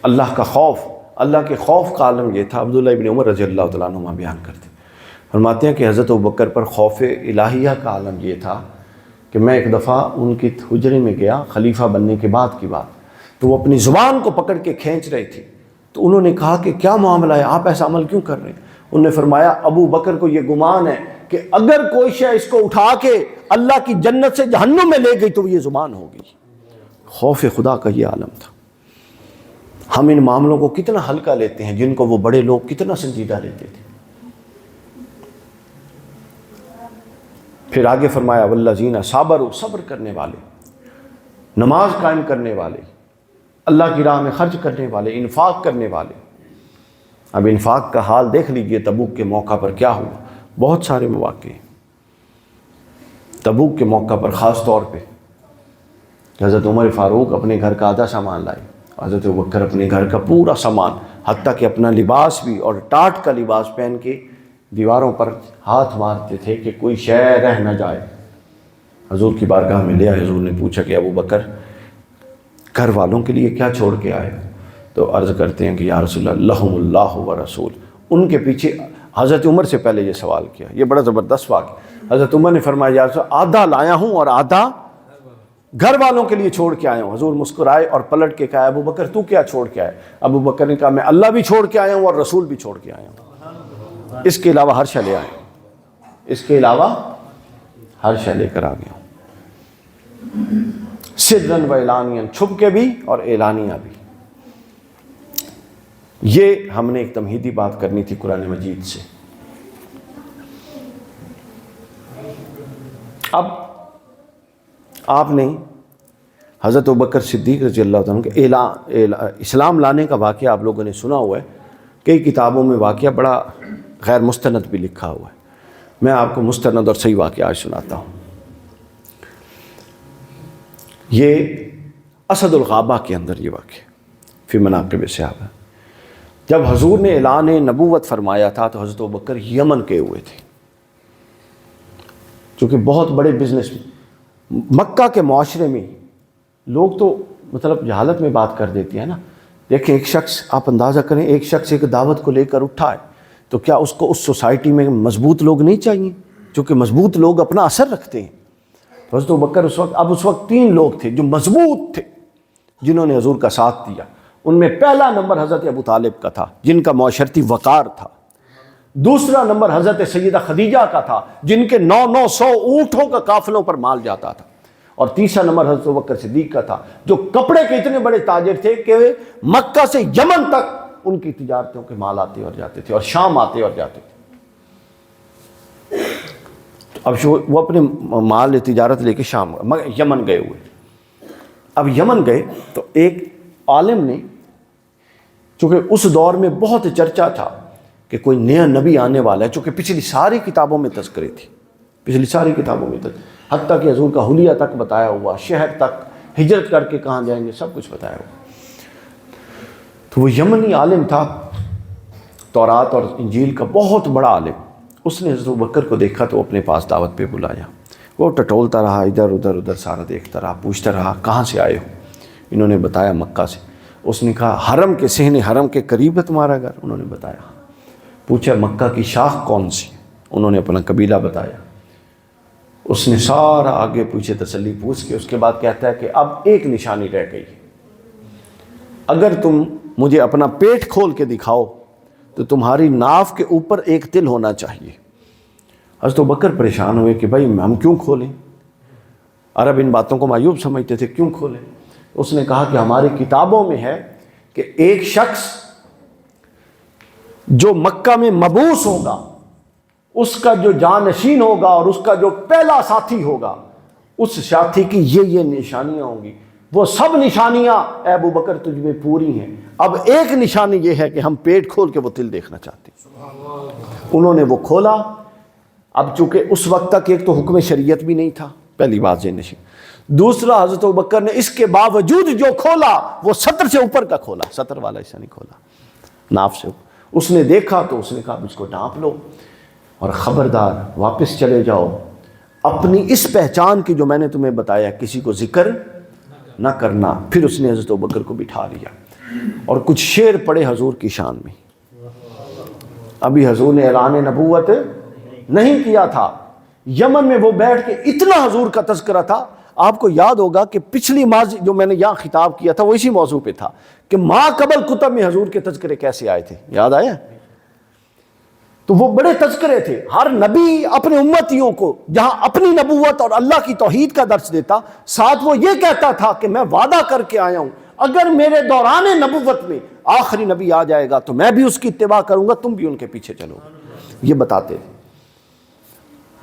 اللہ کا خوف، اللہ کے خوف کا عالم یہ تھا. عبداللہ ابن عمر رضی اللہ تعالیٰ عنہ بیان کرتے فرماتے ہیں کہ حضرت ابوبکر پر خوف الہیہ کا عالم یہ تھا کہ میں ایک دفعہ ان کی حجرے میں گیا، خلیفہ بننے کے بعد کی بات، تو وہ اپنی زبان کو پکڑ کے کھینچ رہے تھے. تو انہوں نے کہا کہ کیا معاملہ ہے، آپ ایسا عمل کیوں کر رہے ہیں؟ انہوں نے فرمایا ابو بکر کو یہ گمان ہے کہ اگر کوئی شے اس کو اٹھا کے اللہ کی جنت سے جہنم میں لے گئی تو یہ زبان ہوگی. خوف خدا کا یہ عالم تھا. ہم ان معاملوں کو کتنا ہلکا لیتے ہیں جن کو وہ بڑے لوگ کتنا سنجیدہ لیتے تھے. پھر آگے فرمایا والذین صبروا، صبر کرنے والے، نماز قائم کرنے والے، اللہ کی راہ میں خرچ کرنے والے، انفاق کرنے والے. اب انفاق کا حال دیکھ لیجئے تبوک کے موقع پر کیا ہوا. بہت سارے مواقع ہیں. تبوک کے موقع پر خاص طور پہ حضرت عمر فاروق اپنے گھر کا آدھا سامان لائے، حضرت ابوبکر اپنے گھر کا پورا سامان، حتیٰ کہ اپنا لباس بھی، اور ٹاٹ کا لباس پہن کے دیواروں پر ہاتھ مارتے تھے کہ کوئی شے رہ نہ جائے. حضور کی بارگاہ میں لے آئے. حضور نے پوچھا کہ ابوبکر گھر والوں کے لیے کیا چھوڑ کے آئے؟ تو عرض کرتے ہیں کہ یا رسول اللہ لہم اللہ و رسول. ان کے پیچھے حضرت عمر سے پہلے یہ سوال کیا. یہ بڑا زبردست واقعہ. حضرت عمر نے فرمایا یا رسول آدھا لایا ہوں اور آدھا گھر والوں کے لیے چھوڑ کے آیا ہوں. حضور مسکرائے اور پلٹ کے کہا ابوبکر تو کیا چھوڑ کے آئے؟ ابوبکر نے کہا میں اللہ بھی چھوڑ کے آیا ہوں اور رسول بھی چھوڑ کے آیا ہوں، اس کے علاوہ ہر شے لے آیا ہوں، اس کے علاوہ ہر شے لے کر آ گیا ہوں. سرن و اعلانین، چھپ کے بھی اور اعلانیہ بھی. یہ ہم نے ایک تمہیدی بات کرنی تھی قرآن مجید سے. اب آپ نے حضرت ابوبکر صدیق رضی اللہ عنہ کے اسلام لانے کا واقعہ آپ لوگوں نے سنا ہوا ہے. کئی کتابوں میں واقعہ بڑا غیر مستند بھی لکھا ہوا ہے. میں آپ کو مستند اور صحیح واقعہ آج سناتا ہوں. یہ اسد الغابہ کے اندر یہ واقعہ فی مناقب صحابہ. جب حضور نے اعلان نبوت فرمایا تھا تو حضرت ابوبکر یمن کے ہوئے تھے، چونکہ بہت بڑے بزنس مکہ کے معاشرے میں لوگ تو مطلب جہالت میں بات کر دیتی ہے نا. دیکھیں ایک شخص، آپ اندازہ کریں، ایک شخص ایک دعوت کو لے کر اٹھا ہے تو کیا اس کو اس سوسائٹی میں مضبوط لوگ نہیں چاہیے؟ چونکہ مضبوط لوگ اپنا اثر رکھتے ہیں. حضرت ابوبکر اس وقت 3 لوگ تھے جو مضبوط تھے، جنہوں نے حضور کا ساتھ دیا. ان میں پہلا نمبر حضرت ابو طالب کا تھا، جن کا معاشرتی وقار تھا. دوسرا نمبر حضرت سیدہ خدیجہ کا تھا، جن کے 900 اونٹوں کا قافلوں پر مال جاتا تھا. اور تیسرا نمبر حضرت ابوبکر صدیق کا تھا، جو کپڑے کے اتنے بڑے تاجر تھے کہ مکہ سے یمن تک ان کی تجارتوں کے مال آتے اور جاتے تھے، اور شام آتے اور جاتے تھے. اب وہ اپنے مال تجارت لے کے شام یمن گئے ہوئے. اب یمن گئے تو ایک عالم نے، چونکہ اس دور میں بہت چرچا تھا کہ کوئی نیا نبی آنے والا ہے، چونکہ پچھلی ساری کتابوں میں تذکرے تھے، پچھلی ساری کتابوں میں حتیٰ کہ حضور کا حلیہ تک بتایا ہوا، شہر تک ہجرت کر کے کہاں جائیں گے سب کچھ بتایا ہوا. تو وہ یمنی عالم تھا، تورات اور انجیل کا بہت بڑا عالم. اس نے حضرت ابوبکر کو دیکھا تو اپنے پاس دعوت پہ بلایا. وہ ٹٹولتا رہا، ادھر ادھر سارا دیکھتا رہا، پوچھتا رہا کہاں سے آئے ہو؟ انہوں نے بتایا مکہ سے. اس نے کہا حرم کے صحن حرم کے قریب ہے تمہارا گھر؟ انہوں نے بتایا. پوچھا مکہ کی شاخ کون سی؟ انہوں نے اپنا قبیلہ بتایا. اس نے سارا آگے پیچھے تسلی پوچھ کے اس کے بعد کہتا ہے کہ اب ایک نشانی رہ گئی، اگر تم مجھے اپنا پیٹ کھول کے دکھاؤ تو تمہاری ناف کے اوپر ایک تل ہونا چاہیے. حضرت ابوبکر پریشان ہوئے کہ بھائی ہم کیوں کھولیں؟ عرب ان باتوں کو معیوب سمجھتے تھے، کیوں کھولیں؟ اس نے کہا کہ ہماری کتابوں میں ہے کہ ایک شخص جو مکہ میں مبعوث ہوگا، اس کا جو جانشین ہوگا اور اس کا جو پہلا ساتھی ہوگا، اس ساتھی کی یہ نشانیاں ہوں گی. وہ سب نشانیاں اے ابوبکر تجھ میں پوری ہیں. اب ایک نشانی یہ ہے کہ ہم پیٹ کھول کے وہ تل دیکھنا چاہتے ہیں. انہوں نے وہ کھولا. اب چونکہ اس وقت تک ایک تو حکم شریعت بھی نہیں تھا، پہلی بات یہ نشان. دوسرا حضرت ابوبکر نے اس کے باوجود جو کھولا وہ سطر سے اوپر کا کھولا، سطر والا ایسا نہیں کھولا، ناف سے. اس نے دیکھا تو اس نے کہا اس کو ڈھانپ لو اور خبردار واپس چلے جاؤ، اپنی اس پہچان کی جو میں نے تمہیں بتایا کسی کو ذکر نہ کرنا. پھر اس نے حضرت ابوبکر کو بٹھا لیا اور کچھ شعر پڑھے حضور کی شان میں. ابھی حضور نے اعلان نبوت نہیں کیا تھا، یمن میں وہ بیٹھ کے اتنا حضور کا تذکرہ تھا. آپ کو یاد ہوگا کہ پچھلی ماضی جو میں نے یہاں خطاب کیا تھا وہ اسی موضوع پہ تھا کہ ما قبل کتب میں حضور کے تذکرے کیسے آئے تھے، یاد آیا؟ تو وہ بڑے تذکرے تھے. ہر نبی اپنے امتیوں کو جہاں اپنی نبوت اور اللہ کی توحید کا درس دیتا، ساتھ وہ یہ کہتا تھا کہ میں وعدہ کر کے آیا ہوں اگر میرے دوران نبوت میں آخری نبی آ جائے گا تو میں بھی اس کی اتباع کروں گا، تم بھی ان کے پیچھے چلو. یہ بتاتے تھے.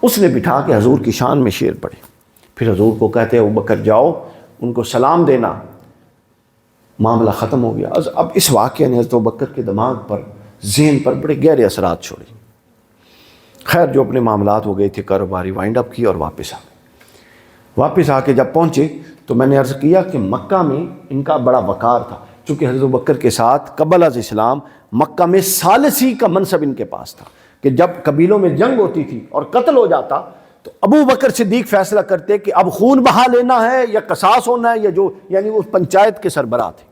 اس نے بٹھا کے حضور کی شان میں شعر پڑھے. پھر حضور کو کہتے ہیں ابوبکر جاؤ ان کو سلام دینا. معاملہ ختم ہو گیا. اب اس واقعے نے حضرت ابوبکر کے دماغ پر، ذہن پر بڑے گہرے اثرات چھوڑے. خیر جو اپنے معاملات ہو گئے تھے کاروباری وائنڈ اپ کی اور واپس آ گئے. واپس آ کے جب پہنچے تو میں نے عرض کیا کہ مکہ میں ان کا بڑا وقار تھا، چونکہ حضرت ابوبکر کے ساتھ قبل از اسلام مکہ میں ثالثی کا منصب ان کے پاس تھا کہ جب قبیلوں میں جنگ ہوتی تھی اور قتل ہو جاتا تو ابوبکر صدیق فیصلہ کرتے کہ اب خون بہا لینا ہے یا قصاص ہونا ہے، یا جو یعنی وہ پنچایت کے سربراہ تھے.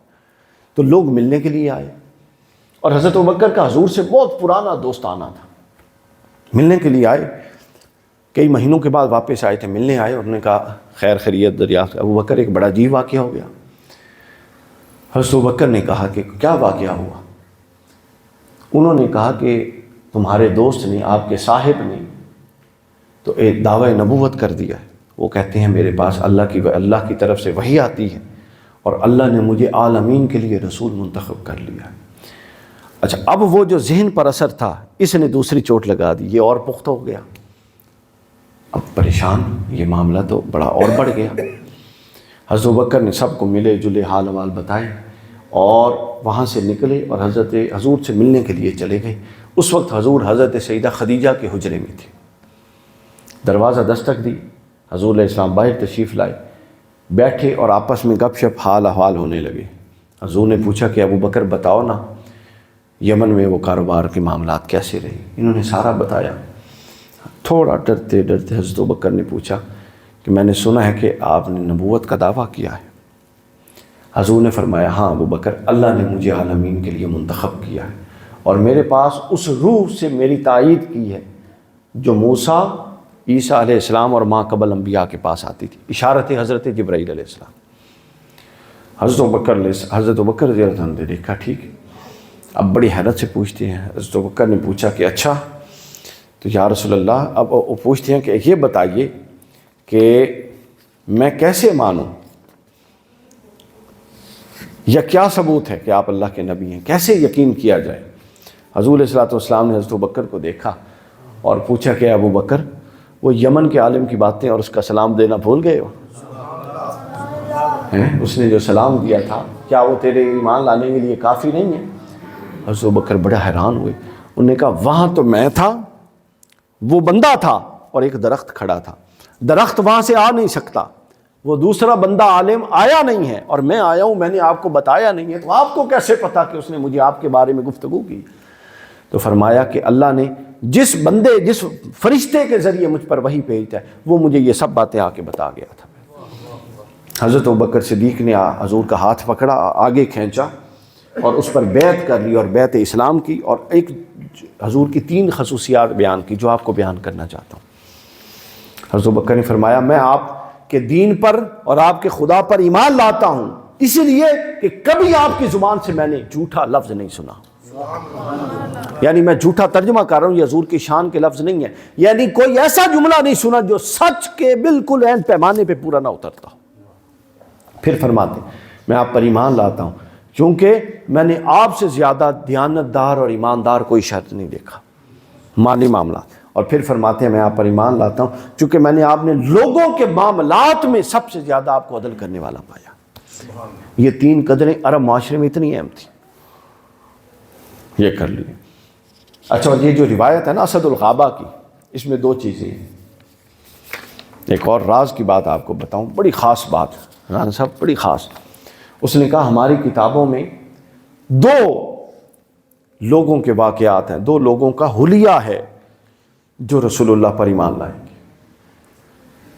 تو لوگ ملنے کے لیے آئے اور حضرت ابوبکر کا حضور سے بہت پرانا دوستانہ تھا. ملنے کے لیے آئے، کئی مہینوں کے بعد واپس آئے تھے، ملنے آئے اور انہوں نے کہا خیر خیریت دریافت. ابوبکر ایک بڑا عجیب واقعہ ہو گیا. حضرت ابوبکر نے کہا کہ کیا واقعہ ہوا؟ انہوں نے کہا کہ تمہارے دوست نے، آپ کے صاحب نے تو ایک دعوی نبوت کر دیا ہے. وہ کہتے ہیں میرے پاس اللہ کی طرف سے وحی آتی ہے اور اللہ نے مجھے عالمین کے لیے رسول منتخب کر لیا ہے. اچھا اب وہ جو ذہن پر اثر تھا اس نے دوسری چوٹ لگا دی، یہ اور پختہ ہو گیا. اب پریشان، یہ معاملہ تو بڑا اور بڑھ گیا. حضرت ابوبکر نے سب کو ملے جلے حال حوال بتائے اور وہاں سے نکلے اور حضور سے ملنے کے لیے چلے گئے. اس وقت حضور حضرت سیدہ خدیجہ کے حجرے میں تھے. دروازہ دستک دی، حضور علیہ السلام باہر تشریف لائے، بیٹھے اور آپس میں گپ شپ حال احوال ہونے لگے. حضور نے پوچھا کہ ابوبکر بتاؤ نا یمن میں وہ کاروبار کے معاملات کیسے رہے، انہوں نے سارا بتایا۔ تھوڑا ڈرتے ڈرتے حضرت ابوبکر نے پوچھا کہ میں نے سنا ہے کہ آپ نے نبوت کا دعویٰ کیا ہے۔ حضور نے فرمایا ہاں ابوبکر، اللہ نے مجھے عالمین کے لیے منتخب کیا ہے، اور میرے پاس اس روح سے میری تائید کی ہے جو موسیٰ، عیسیٰ علیہ السلام اور ماں قبل انبیاء کے پاس آتی تھی، اشارت حضرت جبرائیل علیہ السلام۔ حضرت ابوبکر رضی اللہ عنہ نے دیکھا ٹھیک ہے، اب بڑی حیرت سے پوچھتے ہیں۔ حضرت ابوبکر نے پوچھا کہ اچھا تو یا رسول اللہ، اب وہ پوچھتے ہیں کہ یہ بتائیے کہ میں کیسے مانوں، یا کیا ثبوت ہے کہ آپ اللہ کے نبی ہیں، کیسے یقین کیا جائے؟ حضور علیہ الصلوۃ والسلام نے حضرت ابوبکر کو دیکھا اور پوچھا کہ ابوبکر، وہ یمن کے عالم کی باتیں اور اس کا سلام دینا بھول گئے ہو؟ اس نے جو سلام دیا تھا کیا وہ تیرے ایمان لانے کے لیے کافی نہیں ہے؟ حضرت ابوبکر بڑا حیران ہوئے، انہوں نے کہا وہاں تو میں تھا، وہ بندہ تھا اور ایک درخت کھڑا تھا، درخت وہاں سے آ نہیں سکتا، وہ دوسرا بندہ عالم آیا نہیں ہے، اور میں آیا ہوں، میں نے آپ کو بتایا نہیں ہے، تو آپ کو کیسے پتا کہ اس نے مجھے آپ کے بارے میں گفتگو کی؟ تو فرمایا کہ اللہ نے جس بندے، جس فرشتے کے ذریعے مجھ پر وحی بھیجتا ہے، وہ مجھے یہ سب باتیں آ کے بتا گیا تھا۔ حضرت ابوبکر صدیق نے حضور کا ہاتھ پکڑا، آگے کھینچا اور اس پر بیعت کر لی اور بیعت اسلام کی، اور ایک حضور کی 3 خصوصیات بیان کی جو آپ کو بیان کرنا چاہتا ہوں۔ حضرت ابوبکر نے فرمایا میں آپ کے دین پر اور آپ کے خدا پر ایمان لاتا ہوں، اسی لیے کہ کبھی آپ کی زبان سے میں نے جھوٹا لفظ نہیں سنا۔ یعنی میں جھوٹا ترجمہ کر رہا ہوں، یہ حضور کی شان کے لفظ نہیں ہے، یعنی کوئی ایسا جملہ نہیں سنا جو سچ کے بالکل عین پیمانے پہ پورا نہ اترتا۔ پھر فرماتے میں آپ پر ایمان لاتا ہوں کیونکہ میں نے آپ سے زیادہ دیانتدار اور ایماندار کوئی شخص نہیں دیکھا مالی معاملات۔ اور پھر فرماتے ہیں میں آپ پر ایمان لاتا ہوں چونکہ میں نے آپ نے لوگوں کے معاملات میں سب سے زیادہ آپ کو عدل کرنے والا پایا۔ یہ 3 قدریں عرب معاشرے میں اتنی اہم تھیں، یہ کر لیے۔ اچھا، اور یہ جو روایت ہے نا اسد الغابہ کی، اس میں 2 چیزیں ہیں۔ ایک اور راز کی بات آپ کو بتاؤں، بڑی خاص بات، رانا صاحب بڑی خاص۔ اس نے کہا ہماری کتابوں میں 2 لوگوں کے واقعات ہیں، 2 لوگوں کا حلیہ ہے جو رسول اللہ پر ایمان لائیں گے۔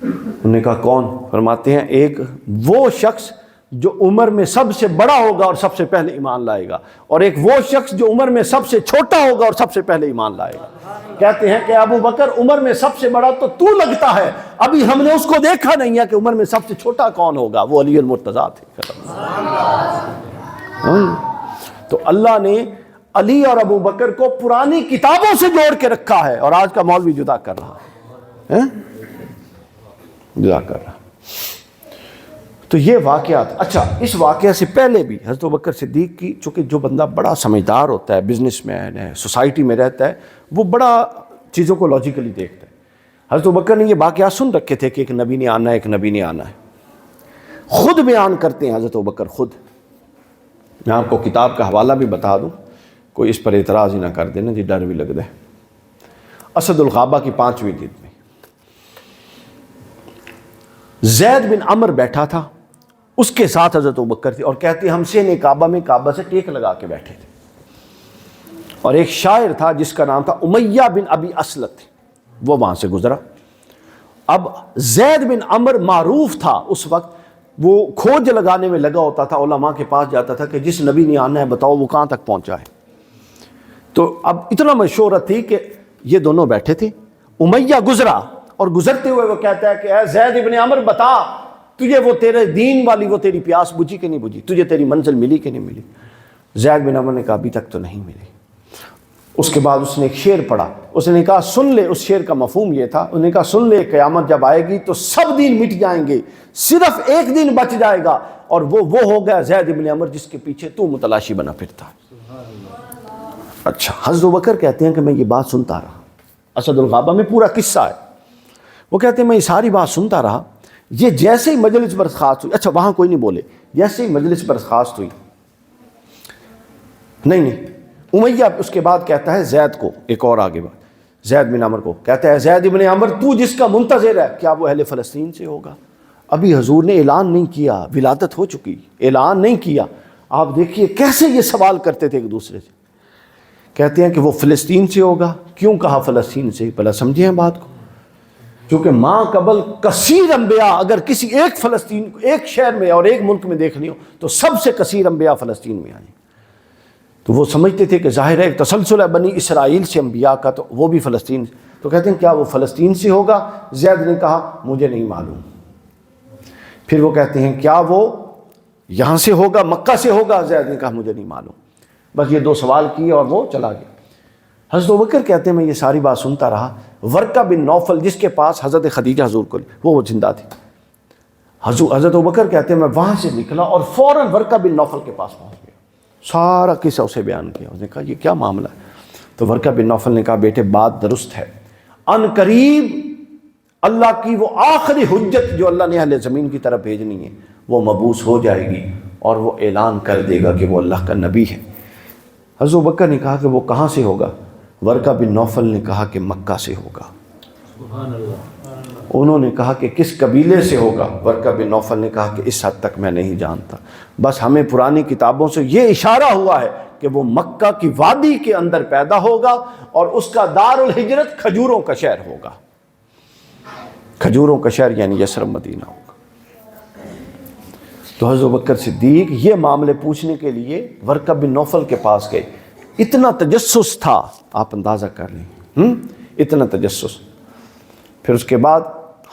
انہوں نے کہا کون؟ فرماتے ہیں ایک وہ شخص جو عمر میں سب سے بڑا ہوگا اور سب سے پہلے ایمان لائے گا، اور ایک وہ شخص جو عمر میں سب سے چھوٹا ہوگا اور سب سے پہلے ایمان لائے گا۔ کہتے ہیں کہ ابو بکر عمر میں سب سے بڑا تو لگتا ہے، ابھی ہم نے اس کو دیکھا نہیں ہے کہ عمر میں سب سے چھوٹا کون ہوگا، وہ علی المرتضیٰ تھے۔ تو اللہ نے علی اور ابو بکر کو پرانی کتابوں سے جوڑ کے رکھا ہے، اور آج کا مولوی جدا کر رہا ہے، جدا کر رہا۔ تو یہ واقعات، اچھا اس واقعہ سے پہلے بھی حضرت ابوبکر صدیق کی، چونکہ جو بندہ بڑا سمجھدار ہوتا ہے، بزنس مین ہے، سوسائٹی میں رہتا ہے، وہ بڑا چیزوں کو لاجیکلی دیکھتا ہے۔ حضرت ابوبکر نے یہ واقعات سن رکھے تھے کہ ایک نبی نے آنا ہے، ایک نبی نے آنا ہے، خود بیان کرتے ہیں حضرت ابوبکر خود۔ میں آپ کو کتاب کا حوالہ بھی بتا دوں، کوئی اس پر اعتراض ہی نہ کر دینا جی، ڈر بھی لگ دے۔ اسد الغابہ کی 5ویں جلد میں زید بن عمر بیٹھا تھا، اس کے ساتھ حضرت ابوبکر تھے، اور کہتے ہیں ہم سے کعبہ میں کعبہ سے ٹیک لگا کے بیٹھے تھے، اور ایک شاعر تھا جس کا نام تھا امیہ بن ابی اسلط، وہ وہاں سے گزرا۔ اب زید بن عمر معروف تھا اس وقت، وہ کھوج لگانے میں لگا ہوتا تھا، علماء کے پاس جاتا تھا کہ جس نبی نے آنا ہے بتاؤ وہ کہاں تک پہنچا ہے۔ تو اب اتنا مشہور تھی کہ یہ دونوں بیٹھے تھے، امیہ گزرا، اور گزرتے ہوئے وہ کہتا ہے کہ اے زید بن عمر بتا، تجھے وہ تیرے دین والی وہ تیری پیاس بجھی کہ نہیں بجھی، تجھے تیری منزل ملی کہ نہیں ملی؟ زید بن عمر نے کہا ابھی تک تو نہیں ملی۔ اس کے بعد اس نے ایک شعر پڑھا، اس نے کہا سن لے، اس شعر کا مفہوم یہ تھا، اس نے کہا سن لے قیامت جب آئے گی تو سب دین مٹ جائیں گے، صرف ایک دین بچ جائے گا، اور وہ ہو گیا زید بن عمر جس کے پیچھے تو متلاشی بنا پھرتا ہے۔ اچھا، حضرت ابوبکر کہتے ہیں کہ میں یہ بات سنتا رہا، اسد الغابہ میں پورا قصہ ہے، وہ کہتے ہیں میں یہ ساری بات سنتا رہا، یہ جیسے ہی مجلس برخاست ہوئی، اچھا وہاں کوئی نہیں بولے، جیسے ہی مجلس برخاست ہوئی، نہیں امیہ اس کے بعد کہتا ہے زید کو، ایک اور آگے بات، زید بن عمر کو کہتا ہے زید بن عمر تو جس کا منتظر ہے کیا وہ اہل فلسطین سے ہوگا؟ ابھی حضور نے اعلان نہیں کیا، ولادت ہو چکی، اعلان نہیں کیا۔ آپ دیکھیے کیسے یہ سوال کرتے تھے ایک دوسرے سے، کہتے ہیں کہ وہ فلسطین سے ہوگا. کیوں کہا فلسطین سے؟ بھلا سمجھے ہیں بات کو. چونکہ ماں قبل کثیر انبیاء اگر کسی ایک فلسطین ایک شہر میں اور ایک ملک میں دیکھنی ہو تو سب سے کثیر انبیاء فلسطین میں آئیں. تو وہ سمجھتے تھے کہ ظاہر ہے ایک تسلسل ہے بنی اسرائیل سے انبیاء کا، تو وہ بھی فلسطین. تو کہتے ہیں کیا وہ فلسطین سے ہوگا؟ زید نے کہا مجھے نہیں معلوم. پھر وہ کہتے ہیں کیا وہ یہاں سے ہوگا، مکہ سے ہوگا؟ زید نے کہا مجھے نہیں معلوم. بس یہ 2 سوال کیے اور وہ چلا گیا. حضرت ابوبکر کہتے ہیں میں یہ ساری بات سنتا رہا. ورقہ بن نوفل جس کے پاس حضرت خدیجہ حضور کو وہ زندہ تھی. حضرت ابوبکر کہتے ہیں میں وہاں سے نکلا اور فوراً ورقہ بن نوفل کے پاس پہنچ گیا. سارا قصہ اسے بیان کیا. اس نے کہا یہ کیا معاملہ ہے؟ تو ورقہ بن نوفل نے کہا بیٹے بات درست ہے، ان قریب اللہ کی وہ آخری حجت جو اللہ نے اہل زمین کی طرف بھیجنی ہے وہ مبعوث ہو جائے گی اور وہ اعلان کر دے گا کہ وہ اللہ کا نبی ہے. حضرت ابوبکر نے کہا کہ وہ کہاں سے ہوگا؟ ورقہ بن نوفل نے کہا کہ مکہ سے ہوگا. سبحان اللہ. انہوں نے کہا کہ کس قبیلے سے ہوگا؟ ورقہ بن نوفل نے کہا کہ اس حد تک میں نہیں جانتا، بس ہمیں پرانی کتابوں سے یہ اشارہ ہوا ہے کہ وہ مکہ کی وادی کے اندر پیدا ہوگا اور اس کا دار الہجرت کھجوروں کا شہر ہوگا. کھجوروں کا شہر یعنی یثرب مدینہ ہوگا. تو حضرت ابوبکر صدیق یہ معاملے پوچھنے کے لیے ورقہ بن نوفل کے پاس گئے. اتنا تجسس تھا، آپ اندازہ کر لیں، اتنا تجسس. پھر اس کے بعد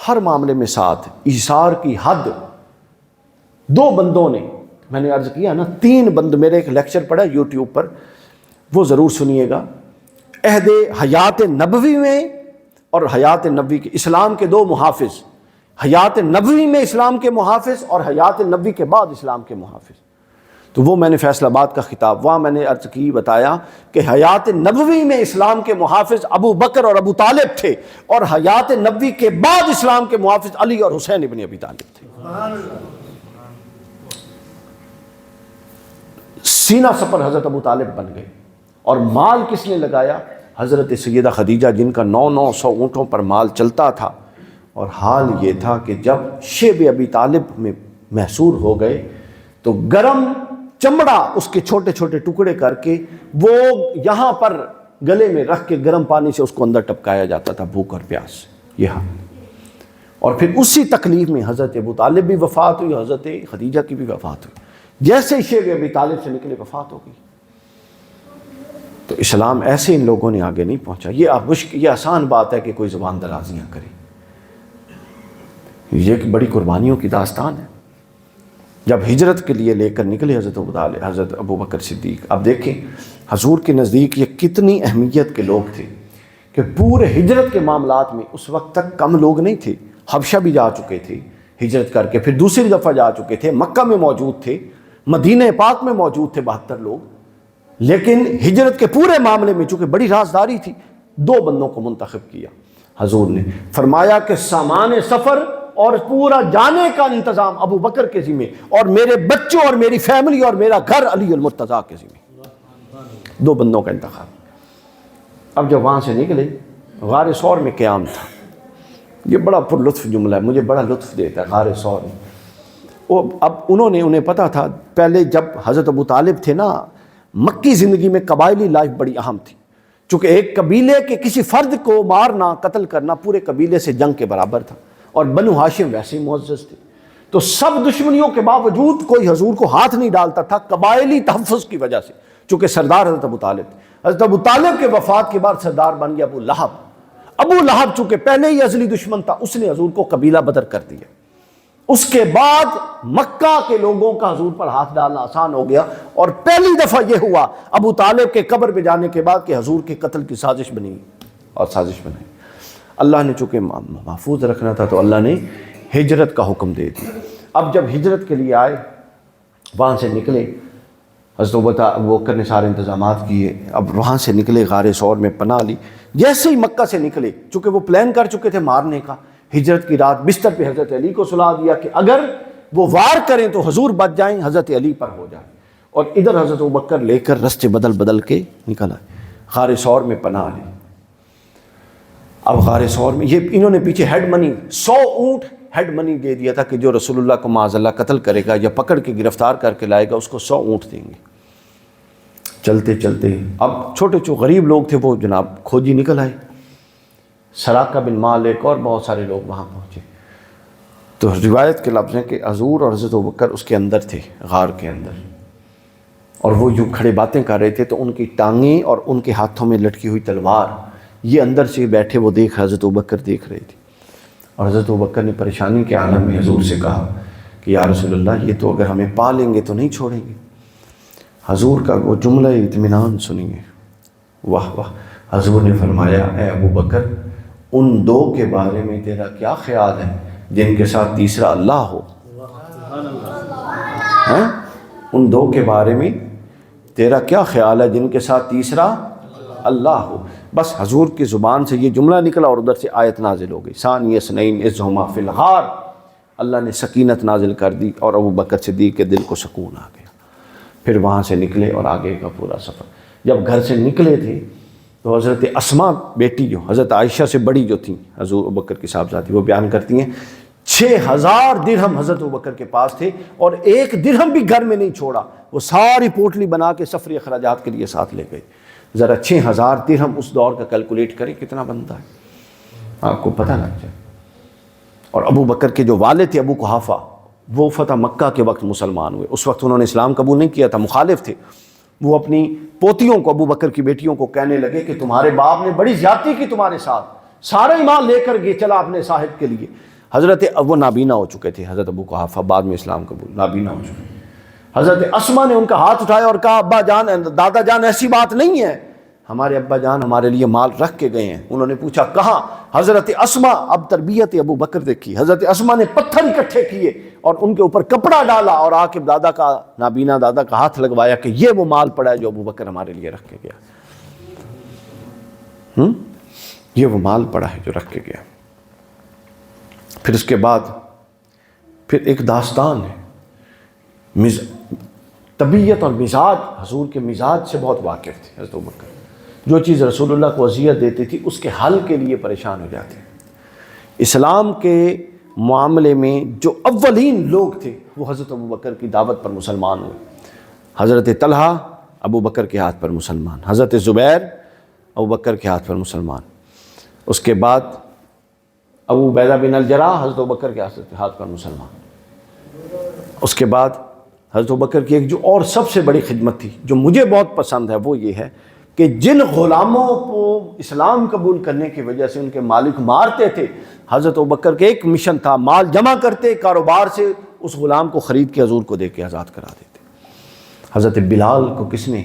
ہر معاملے میں ساتھ ایثار کی حد. 2 بندوں نے، میں نے عرض کیا نا 3 بند، میرے ایک لیکچر پڑا یوٹیوب پر، وہ ضرور سنیے گا. عہد حیات نبوی میں اور حیات نبوی کے اسلام کے 2 محافظ، حیات نبوی میں اسلام کے محافظ اور حیات نبوی کے بعد اسلام کے محافظ. تو وہ میں نے فیصل آباد کا خطاب وہاں میں نے عرض کی بتایا کہ حیات نبوی میں اسلام کے محافظ ابو بکر اور ابو طالب تھے اور حیات نبوی کے بعد اسلام کے محافظ علی اور حسین ابن ابی طالب تھے. سینہ سپر حضرت ابو طالب بن گئے. اور مال کس نے لگایا؟ حضرت سیدہ خدیجہ، جن کا 900 اونٹوں پر مال چلتا تھا. اور حال یہ تھا کہ جب شیب ابی طالب میں محصور ہو گئے تو گرم چمڑا اس کے چھوٹے چھوٹے ٹکڑے کر کے وہ یہاں پر گلے میں رکھ کے گرم پانی سے اس کو اندر ٹپکایا جاتا تھا، بھوک اور پیاس. یہاں اور پھر اسی تکلیف میں حضرت ابو طالب بھی وفات ہوئی، حضرت خدیجہ کی بھی وفات ہوئی. جیسے شیب ابی طالب سے نکلے وفات ہو گئی. تو اسلام ایسے ان لوگوں نے آگے نہیں پہنچا. یہ آسان بات ہے کہ کوئی زبان درازیاں کرے، یہ ایک بڑی قربانیوں کی داستان ہے. جب ہجرت کے لیے لے کر نکلے حضرت ابوبکر صدیق، اب دیکھیں حضور کے نزدیک یہ کتنی اہمیت کے لوگ تھے کہ پورے ہجرت کے معاملات میں اس وقت تک کم لوگ نہیں تھے. حبشہ بھی جا چکے تھے ہجرت کر کے، پھر دوسری دفعہ جا چکے تھے، مکہ میں موجود تھے، مدینہ پاک میں موجود تھے 72 لوگ. لیکن ہجرت کے پورے معاملے میں چونکہ بڑی رازداری تھی، 2 بندوں کو منتخب کیا. حضور نے فرمایا کہ سامان سفر اور پورا جانے کا انتظام ابو بکر کے ذمہ، اور میرے بچوں اور میری فیملی اور میرا گھر علی المرتضیٰ کے ذمہ. 2 بندوں کا انتخاب. اب جب وہاں سے نکلے، غار ثور میں قیام تھا. یہ بڑا پر لطف جملہ ہے، مجھے بڑا لطف دیتا ہے. غار ثور میں اب انہیں پتا تھا پہلے جب حضرت ابو طالب تھے نا، مکی زندگی میں قبائلی لائف بڑی اہم تھی. چونکہ ایک قبیلے کے کسی فرد کو مارنا، قتل کرنا پورے قبیلے سے جنگ کے برابر تھا، اور بنو ہاشم ویسے ہی معزز تھے. تو سب دشمنیوں کے باوجود کوئی حضور کو ہاتھ نہیں ڈالتا تھا قبائلی تحفظ کی وجہ سے، چونکہ سردار حضرت ابو طالب تھے. حضرت ابو طالب کے وفات کے بعد سردار بن گیا ابو لہب. ابو لہب چونکہ پہلے ہی ازلی دشمن تھا، اس نے حضور کو قبیلہ بدر کر دیا. اس کے بعد مکہ کے لوگوں کا حضور پر ہاتھ ڈالنا آسان ہو گیا، اور پہلی دفعہ یہ ہوا ابو طالب کے قبر پہ جانے کے بعد کہ حضور کے قتل کی سازش بنی اور سازش بنائی. اللہ نے چونکہ محفوظ رکھنا تھا تو اللہ نے ہجرت کا حکم دے دیا. اب جب ہجرت کے لیے آئے، وہاں سے نکلے، حضرت ابوبکر نے سارے انتظامات کیے. اب وہاں سے نکلے، غار ثور میں پناہ لی. جیسے ہی مکہ سے نکلے، چونکہ وہ پلان کر چکے تھے مارنے کا، ہجرت کی رات بستر پہ حضرت علی کو سلا دیا کہ اگر وہ وار کریں تو حضور بچ جائیں، حضرت علی پر ہو جائیں. اور ادھر حضرت ابوبکر لے کر رستے بدل کے نکل آئے، غار ثور میں پناہ لی. اب غار ثور میں یہ انہوں نے پیچھے ہیڈ منی 100 اونٹ ہیڈ منی دے دیا تھا کہ جو رسول اللہ کو معاذ اللہ قتل کرے گا یا پکڑ کے گرفتار کر کے لائے گا اس کو 100 اونٹ دیں گے. چلتے چلتے اب چھوٹے غریب لوگ تھے وہ جناب کھوجی نکل آئے، سراقہ بن مالک اور بہت سارے لوگ وہاں پہنچے۔ تو روایت کے لفظ ہیں کہ حضور اور حضرت ابوبکر اس کے اندر تھے، غار کے اندر، اور وہ جو کھڑے باتیں کر رہے تھے تو ان کی ٹانگیں اور ان کے ہاتھوں میں لٹکی ہوئی تلوار، یہ اندر سے بیٹھے وہ دیکھ، حضرت ابوبکر دیکھ رہے تھے۔ اور حضرت ابوبکر نے پریشانی کے عالم میں حضور سے کہا کہ یا رسول اللہ، یہ تو اگر ہمیں پا لیں گے تو نہیں چھوڑیں گے۔ حضور کا وہ جملہ اطمینان سنیے، واہ واہ۔ حضور نے فرمایا اے ابوبکر، ان دو کے بارے میں تیرا کیا خیال ہے جن کے ساتھ تیسرا اللہ ہو؟ ان دو کے بارے میں تیرا کیا خیال ہے جن کے ساتھ تیسرا اللہ ہو؟ بس حضور کی زبان سے یہ جملہ نکلا اور ادھر سے آیت نازل ہو گئی، ثانی اثنین اذ ہما فی الغار۔ اللہ نے سکینت نازل کر دی اور ابوبکر صدیق کے دل کو سکون آ گیا۔ پھر وہاں سے نکلے اور آگے کا پورا سفر، جب گھر سے نکلے تھے تو حضرت اسما بیٹی جو حضرت عائشہ سے بڑی جو تھیں، حضور ابوبکر کی صاحبزادی، وہ بیان کرتی ہیں 6000 درہم حضرت ابوبکر کے پاس تھے اور 1 درہم بھی گھر میں نہیں چھوڑا، وہ ساری پوٹلی بنا کے سفری اخراجات کے لیے ساتھ لے گئے۔ ذرا 6000 درہم اس دور کا کیلکولیٹ کریں کتنا بنتا ہے، آپ کو پتہ لگ جائے۔ اور ابوبکر کے جو والد تھے ابو قحافہ، وہ فتح مکہ کے وقت مسلمان ہوئے، اس وقت انہوں نے اسلام قبول نہیں کیا تھا، مخالف تھے۔ وہ اپنی پوتیوں کو، ابوبکر کی بیٹیوں کو کہنے لگے کہ تمہارے باپ نے بڑی زیادتی کی تمہارے ساتھ، سارا ایمان لے کر گئے چلا اپنے صاحب کے لیے۔ حضرت وہ نابینا ہو چکے تھے، حضرت ابو قحافہ بعد میں اسلام قبول، نابینا ہو چکے۔ حضرت اسما نے ان کا ہاتھ اٹھایا اور کہا ابا جان، دادا جان، ایسی بات نہیں ہے، ہمارے ابا جان ہمارے لیے مال رکھ کے گئے ہیں۔ انہوں نے پوچھا کہاں؟ حضرت اسما، اب تربیت ابو بکر دیکھی، حضرت اسما نے پتھر اکٹھے کیے اور ان کے اوپر کپڑا ڈالا اور آ کے دادا کا، نابینا دادا کا ہاتھ لگوایا کہ یہ وہ مال پڑا ہے جو ابو بکر ہمارے لیے رکھ کے گیا، یہ وہ مال پڑا ہے جو رکھ کے گیا۔ پھر اس کے بعد پھر ایک داستان ہے، طبیعت اور مزاج، حضور کے مزاج سے بہت واقف تھے حضرت ابوبکر، جو چیز رسول اللہ کو اذیت دیتی تھی اس کے حل کے لیے پریشان ہو جاتے ہیں۔ اسلام کے معاملے میں جو اولین لوگ تھے وہ حضرت ابوبکر کی دعوت پر مسلمان ہوئے۔ حضرت طلحہ ابوبکر کے ہاتھ پر مسلمان، حضرت زبیر ابوبکر کے ہاتھ پر مسلمان، اس کے بعد ابو عبیدہ بن الجراح حضرت ابوبکر کے ہاتھ پر مسلمان۔ اس کے بعد حضرت ابوبکر کی ایک جو اور سب سے بڑی خدمت تھی جو مجھے بہت پسند ہے، وہ یہ ہے کہ جن غلاموں کو اسلام قبول کرنے کی وجہ سے ان کے مالک مارتے تھے، حضرت ابوبکر کے ایک مشن تھا، مال جمع کرتے، کاروبار سے اس غلام کو خرید کے حضور کو دے کے آزاد کرا دیتے۔ حضرت بلال کو کس نے،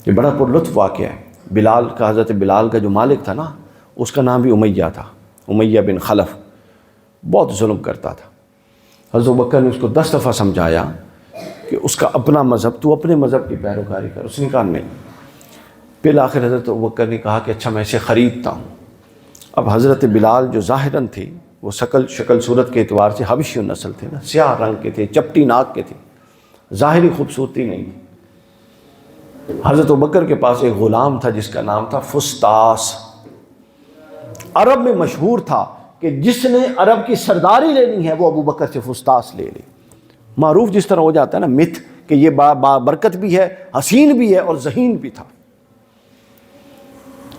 یہ بڑا پر لطف واقعہ ہے، بلال کا، حضرت بلال کا جو مالک تھا نا، اس کا نام بھی امیہ تھا، امیہ بن خلف، بہت ظلم کرتا تھا۔ حضرت ابوبکر نے اس کو 10 دفعہ سمجھایا کہ اس کا اپنا مذہب، تو اپنے مذہب کی پیروکاری کر، اس نے کہا نہیں۔ پھر آخر حضرت ابوبکر نے کہا کہ اچھا میں اسے خریدتا ہوں۔ اب حضرت بلال جو ظاہراً تھے وہ شکل صورت کے اعتبار سے حبشی نسل تھے نا، سیاہ رنگ کے تھے، چپٹی ناک کے تھے، ظاہری خوبصورتی نہیں تھی۔ حضرت ابوبکر کے پاس ایک غلام تھا جس کا نام تھا فسطاس، عرب میں مشہور تھا کہ جس نے عرب کی سرداری لینی ہے وہ ابوبکر سے فسطاس لے لے۔ معروف جس طرح ہو جاتا ہے نا متھ کہ یہ برکت بھی ہے، حسین بھی ہے اور ذہین بھی تھا۔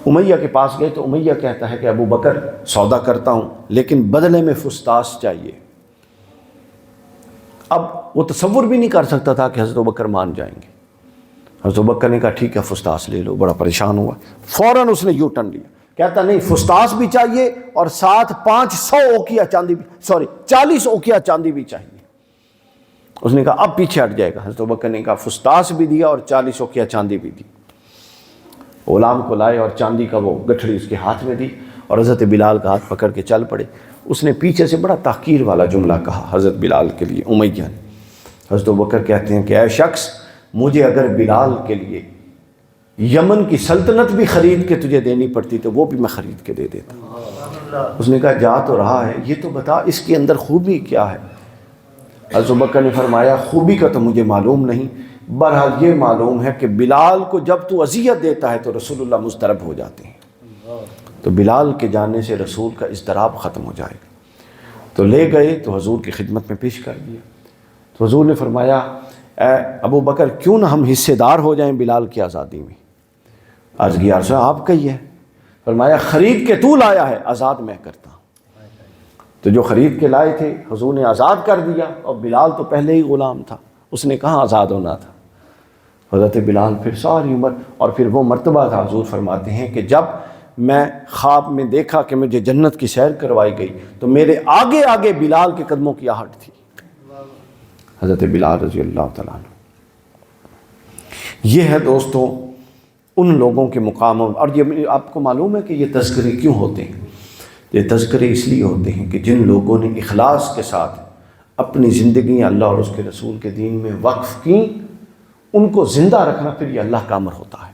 امیہ کے پاس گئے تو امیہ کہتا ہے کہ ابوبکر سودا کرتا ہوں لیکن بدلے میں فسطاس چاہیے۔ اب وہ تصور بھی نہیں کر سکتا تھا کہ حضرت ابوبکر مان جائیں گے۔ حضرت ابوبکر نے کہا ٹھیک ہے فسطاس لے لو، بڑا پریشان ہوا، فوراً اس نے یو ٹرن لیا، کہتا نہیں فسطاس بھی چاہیے اور ساتھ 500 اوقیہ چاندی بھی، 40 اوقیہ چاندی بھی چاہیے۔ اس نے کہا اب پیچھے ہٹ جائے گا۔ حضرت ابوبکر نے کہا فسطاس بھی دیا اور 40 اوقیہ چاندی بھی دی۔ غلام کو لائے اور چاندی کا وہ گٹھڑی اس کے ہاتھ میں دی اور حضرت بلال کا ہاتھ پکڑ کے چل پڑے۔ اس نے پیچھے سے بڑا تحقیر والا جملہ کہا حضرت بلال کے لیے، امیہ نے۔ حضرت ابوبکر کہتے ہیں کہ اے شخص، مجھے اگر بلال کے لیے یمن کی سلطنت بھی خرید کے تجھے دینی پڑتی تو وہ بھی میں خرید کے دے دیتا۔ اس نے کہا جا تو رہا ہے، یہ تو بتا اس کے اندر خوبی کیا ہے۔ حضرت ابوبکر نے فرمایا خوبی کا تو مجھے معلوم نہیں، بہرحال یہ معلوم ہے کہ بلال کو جب تو اذیت دیتا ہے تو رسول اللہ مضطرب ہو جاتے ہیں، تو بلال کے جانے سے رسول کا اضطراب ختم ہو جائے گا۔ تو لے گئے تو حضور کی خدمت میں پیش کر دیا۔ تو حضور نے فرمایا اے ابو بکر کیوں نہ ہم حصے دار ہو جائیں بلال کی آزادی میں؟ عرض کیا رسول اللہ آپ کا ہی ہے. فرمایا خرید کے تو لایا ہے، آزاد میں کرتا ہوں. تو جو خرید کے لائے تھے حضور نے آزاد کر دیا، اور بلال تو پہلے ہی غلام تھا، اس نے کہاں آزاد ہونا تھا. حضرت بلال پھر ساری عمر، اور پھر وہ مرتبہ تھا حضور فرماتے ہیں کہ جب میں خواب میں دیکھا کہ مجھے جنت کی سیر کروائی گئی تو میرے آگے آگے بلال کے قدموں کی آہٹ تھی. حضرت بلال رضی اللہ تعالیٰ عنہ. یہ ہے دوستوں ان لوگوں کے مقام. اور یہ آپ کو معلوم ہے کہ یہ تذکرے کیوں ہوتے ہیں؟ یہ تذکرے اس لیے ہوتے ہیں کہ جن لوگوں نے اخلاص کے ساتھ اپنی زندگی اللہ اور اس کے رسول کے دین میں وقف کی، ان کو زندہ رکھنا پھر یہ اللہ کا امر ہوتا ہے.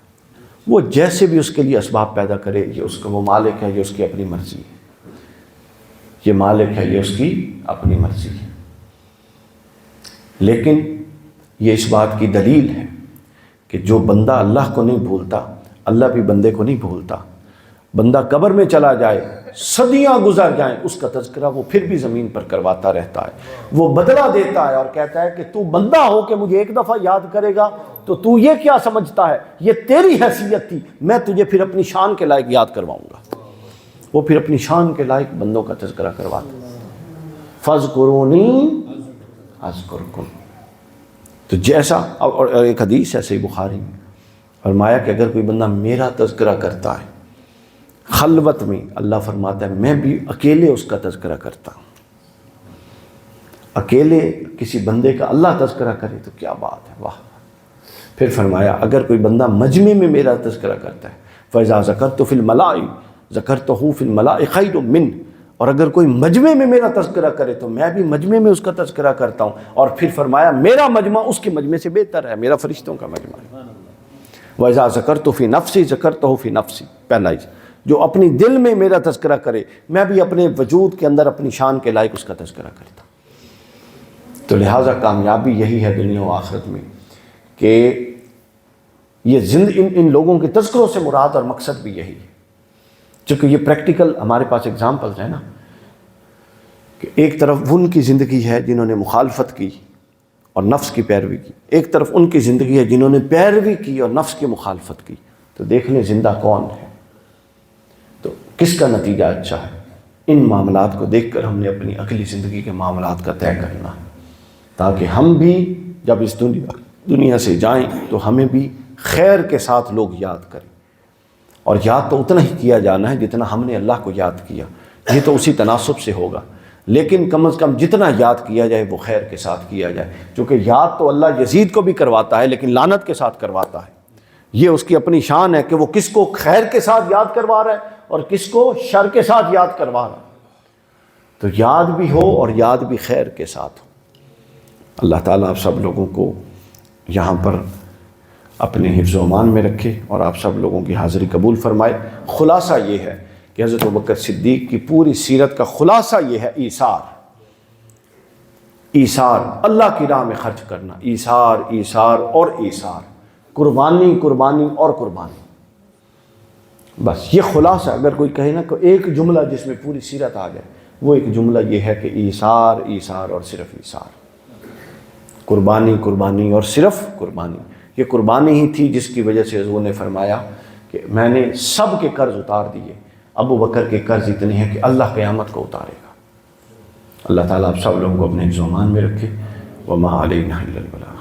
وہ جیسے بھی اس کے لیے اسباب پیدا کرے، یہ اس کا وہ مالک ہے، یہ اس کی اپنی مرضی ہے. یہ مالک ہے، یہ اس کی اپنی مرضی ہے. لیکن یہ اس بات کی دلیل ہے کہ جو بندہ اللہ کو نہیں بھولتا، اللہ بھی بندے کو نہیں بھولتا. بندہ قبر میں چلا جائے، صدیاں گزر جائیں، اس کا تذکرہ وہ پھر بھی زمین پر کرواتا رہتا ہے. وہ بدلہ دیتا ہے اور کہتا ہے کہ تو بندہ ہو کہ مجھے ایک دفعہ یاد کرے گا تو تو یہ کیا سمجھتا ہے، یہ تیری حیثیت تھی، میں تجھے پھر اپنی شان کے لائق یاد کرواؤں گا. وہ پھر اپنی شان کے لائق بندوں کا تذکرہ کرواتا ہے. فَاذْكُرُونِي اذکرکم. تو جیسا، اور ایک حدیث ہے صحیح بخاری میں فرمایا کہ اگر کوئی بندہ میرا تذکرہ کرتا ہے خلوت میں، اللہ فرماتا ہے میں بھی اکیلے اس کا تذکرہ کرتا ہوں. اکیلے کسی بندے کا اللہ تذکرہ کرے تو کیا بات ہے، واہ. پھر فرمایا اگر کوئی بندہ مجمع میں میرا تذکرہ کرتا ہے فَإِذَا ذَكَرْتُ فِي الْمَلَاءِ ذَكَرْتُهُ فِي الْمَلَاءِ خَيْرٌ مِّنْهُ. اور اگر کوئی مجمع میں میرا تذکرہ کرے تو میں بھی مجمع میں اس کا تذکرہ کرتا ہوں. اور پھر فرمایا میرا مجمع اس کے مجمع سے بہتر ہے، میرا فرشتوں کا مجمع ہے. وَإِذَا ذَكَرْتُ فِي نَفْسِي ذَكَرْتُهُ فِي نَفْسِي. پہلا جو اپنی دل میں میرا تذکرہ کرے، میں بھی اپنے وجود کے اندر اپنی شان کے لائق اس کا تذکرہ کرتا. تو لہٰذا کامیابی یہی ہے دنیا و آخرت میں کہ یہ ان لوگوں کے تذکروں سے مراد اور مقصد بھی یہی ہے. چونکہ یہ پریکٹیکل ہمارے پاس اگزامپلز ہیں نا، کہ ایک طرف ان کی زندگی ہے جنہوں نے مخالفت کی اور نفس کی پیروی کی، ایک طرف ان کی زندگی ہے جنہوں نے پیروی کی اور نفس کی مخالفت کی. تو دیکھ لیں زندہ کون ہے، تو کس کا نتیجہ اچھا ہے. ان معاملات کو دیکھ کر ہم نے اپنی اگلی زندگی کے معاملات کا طے کرنا ہے، تاکہ ہم بھی جب اس دنیا سے جائیں تو ہمیں بھی خیر کے ساتھ لوگ یاد کریں. اور یاد تو اتنا ہی کیا جانا ہے جتنا ہم نے اللہ کو یاد کیا، یہ تو اسی تناسب سے ہوگا. لیکن کم از کم جتنا یاد کیا جائے وہ خیر کے ساتھ کیا جائے. چونکہ یاد تو اللہ یزید کو بھی کرواتا ہے لیکن لعنت کے ساتھ کرواتا ہے. یہ اس کی اپنی شان ہے کہ وہ کس کو خیر کے ساتھ یاد کروا رہا ہے اور کس کو شر کے ساتھ یاد کروا رہا ہے. تو یاد بھی ہو اور یاد بھی خیر کے ساتھ ہو. اللہ تعالیٰ آپ سب لوگوں کو یہاں پر اپنے حفظ و امان میں رکھے اور آپ سب لوگوں کی حاضری قبول فرمائے. خلاصہ یہ ہے کہ حضرت ابوبکر صدیق کی پوری سیرت کا خلاصہ یہ ہے، ایثار، اللہ کی راہ میں خرچ کرنا، ایثار اور ایثار، قربانی اور قربانی. بس یہ خلاصہ. اگر کوئی کہے نا کہ ایک جملہ جس میں پوری سیرت آ جائے، وہ ایک جملہ یہ ہے کہ ایثار اور صرف ایثار. قربانی اور صرف قربانی. یہ قربانی ہی تھی جس کی وجہ سے حضور نے فرمایا کہ میں نے سب کے قرض اتار دیے، ابو بکر کے قرض اتنے ہیں کہ اللہ قیامت کو اتارے گا. اللہ تعالیٰ آپ سب لوگوں کو اپنے حفظ و امان میں رکھے. وما علینا الا البلاغ.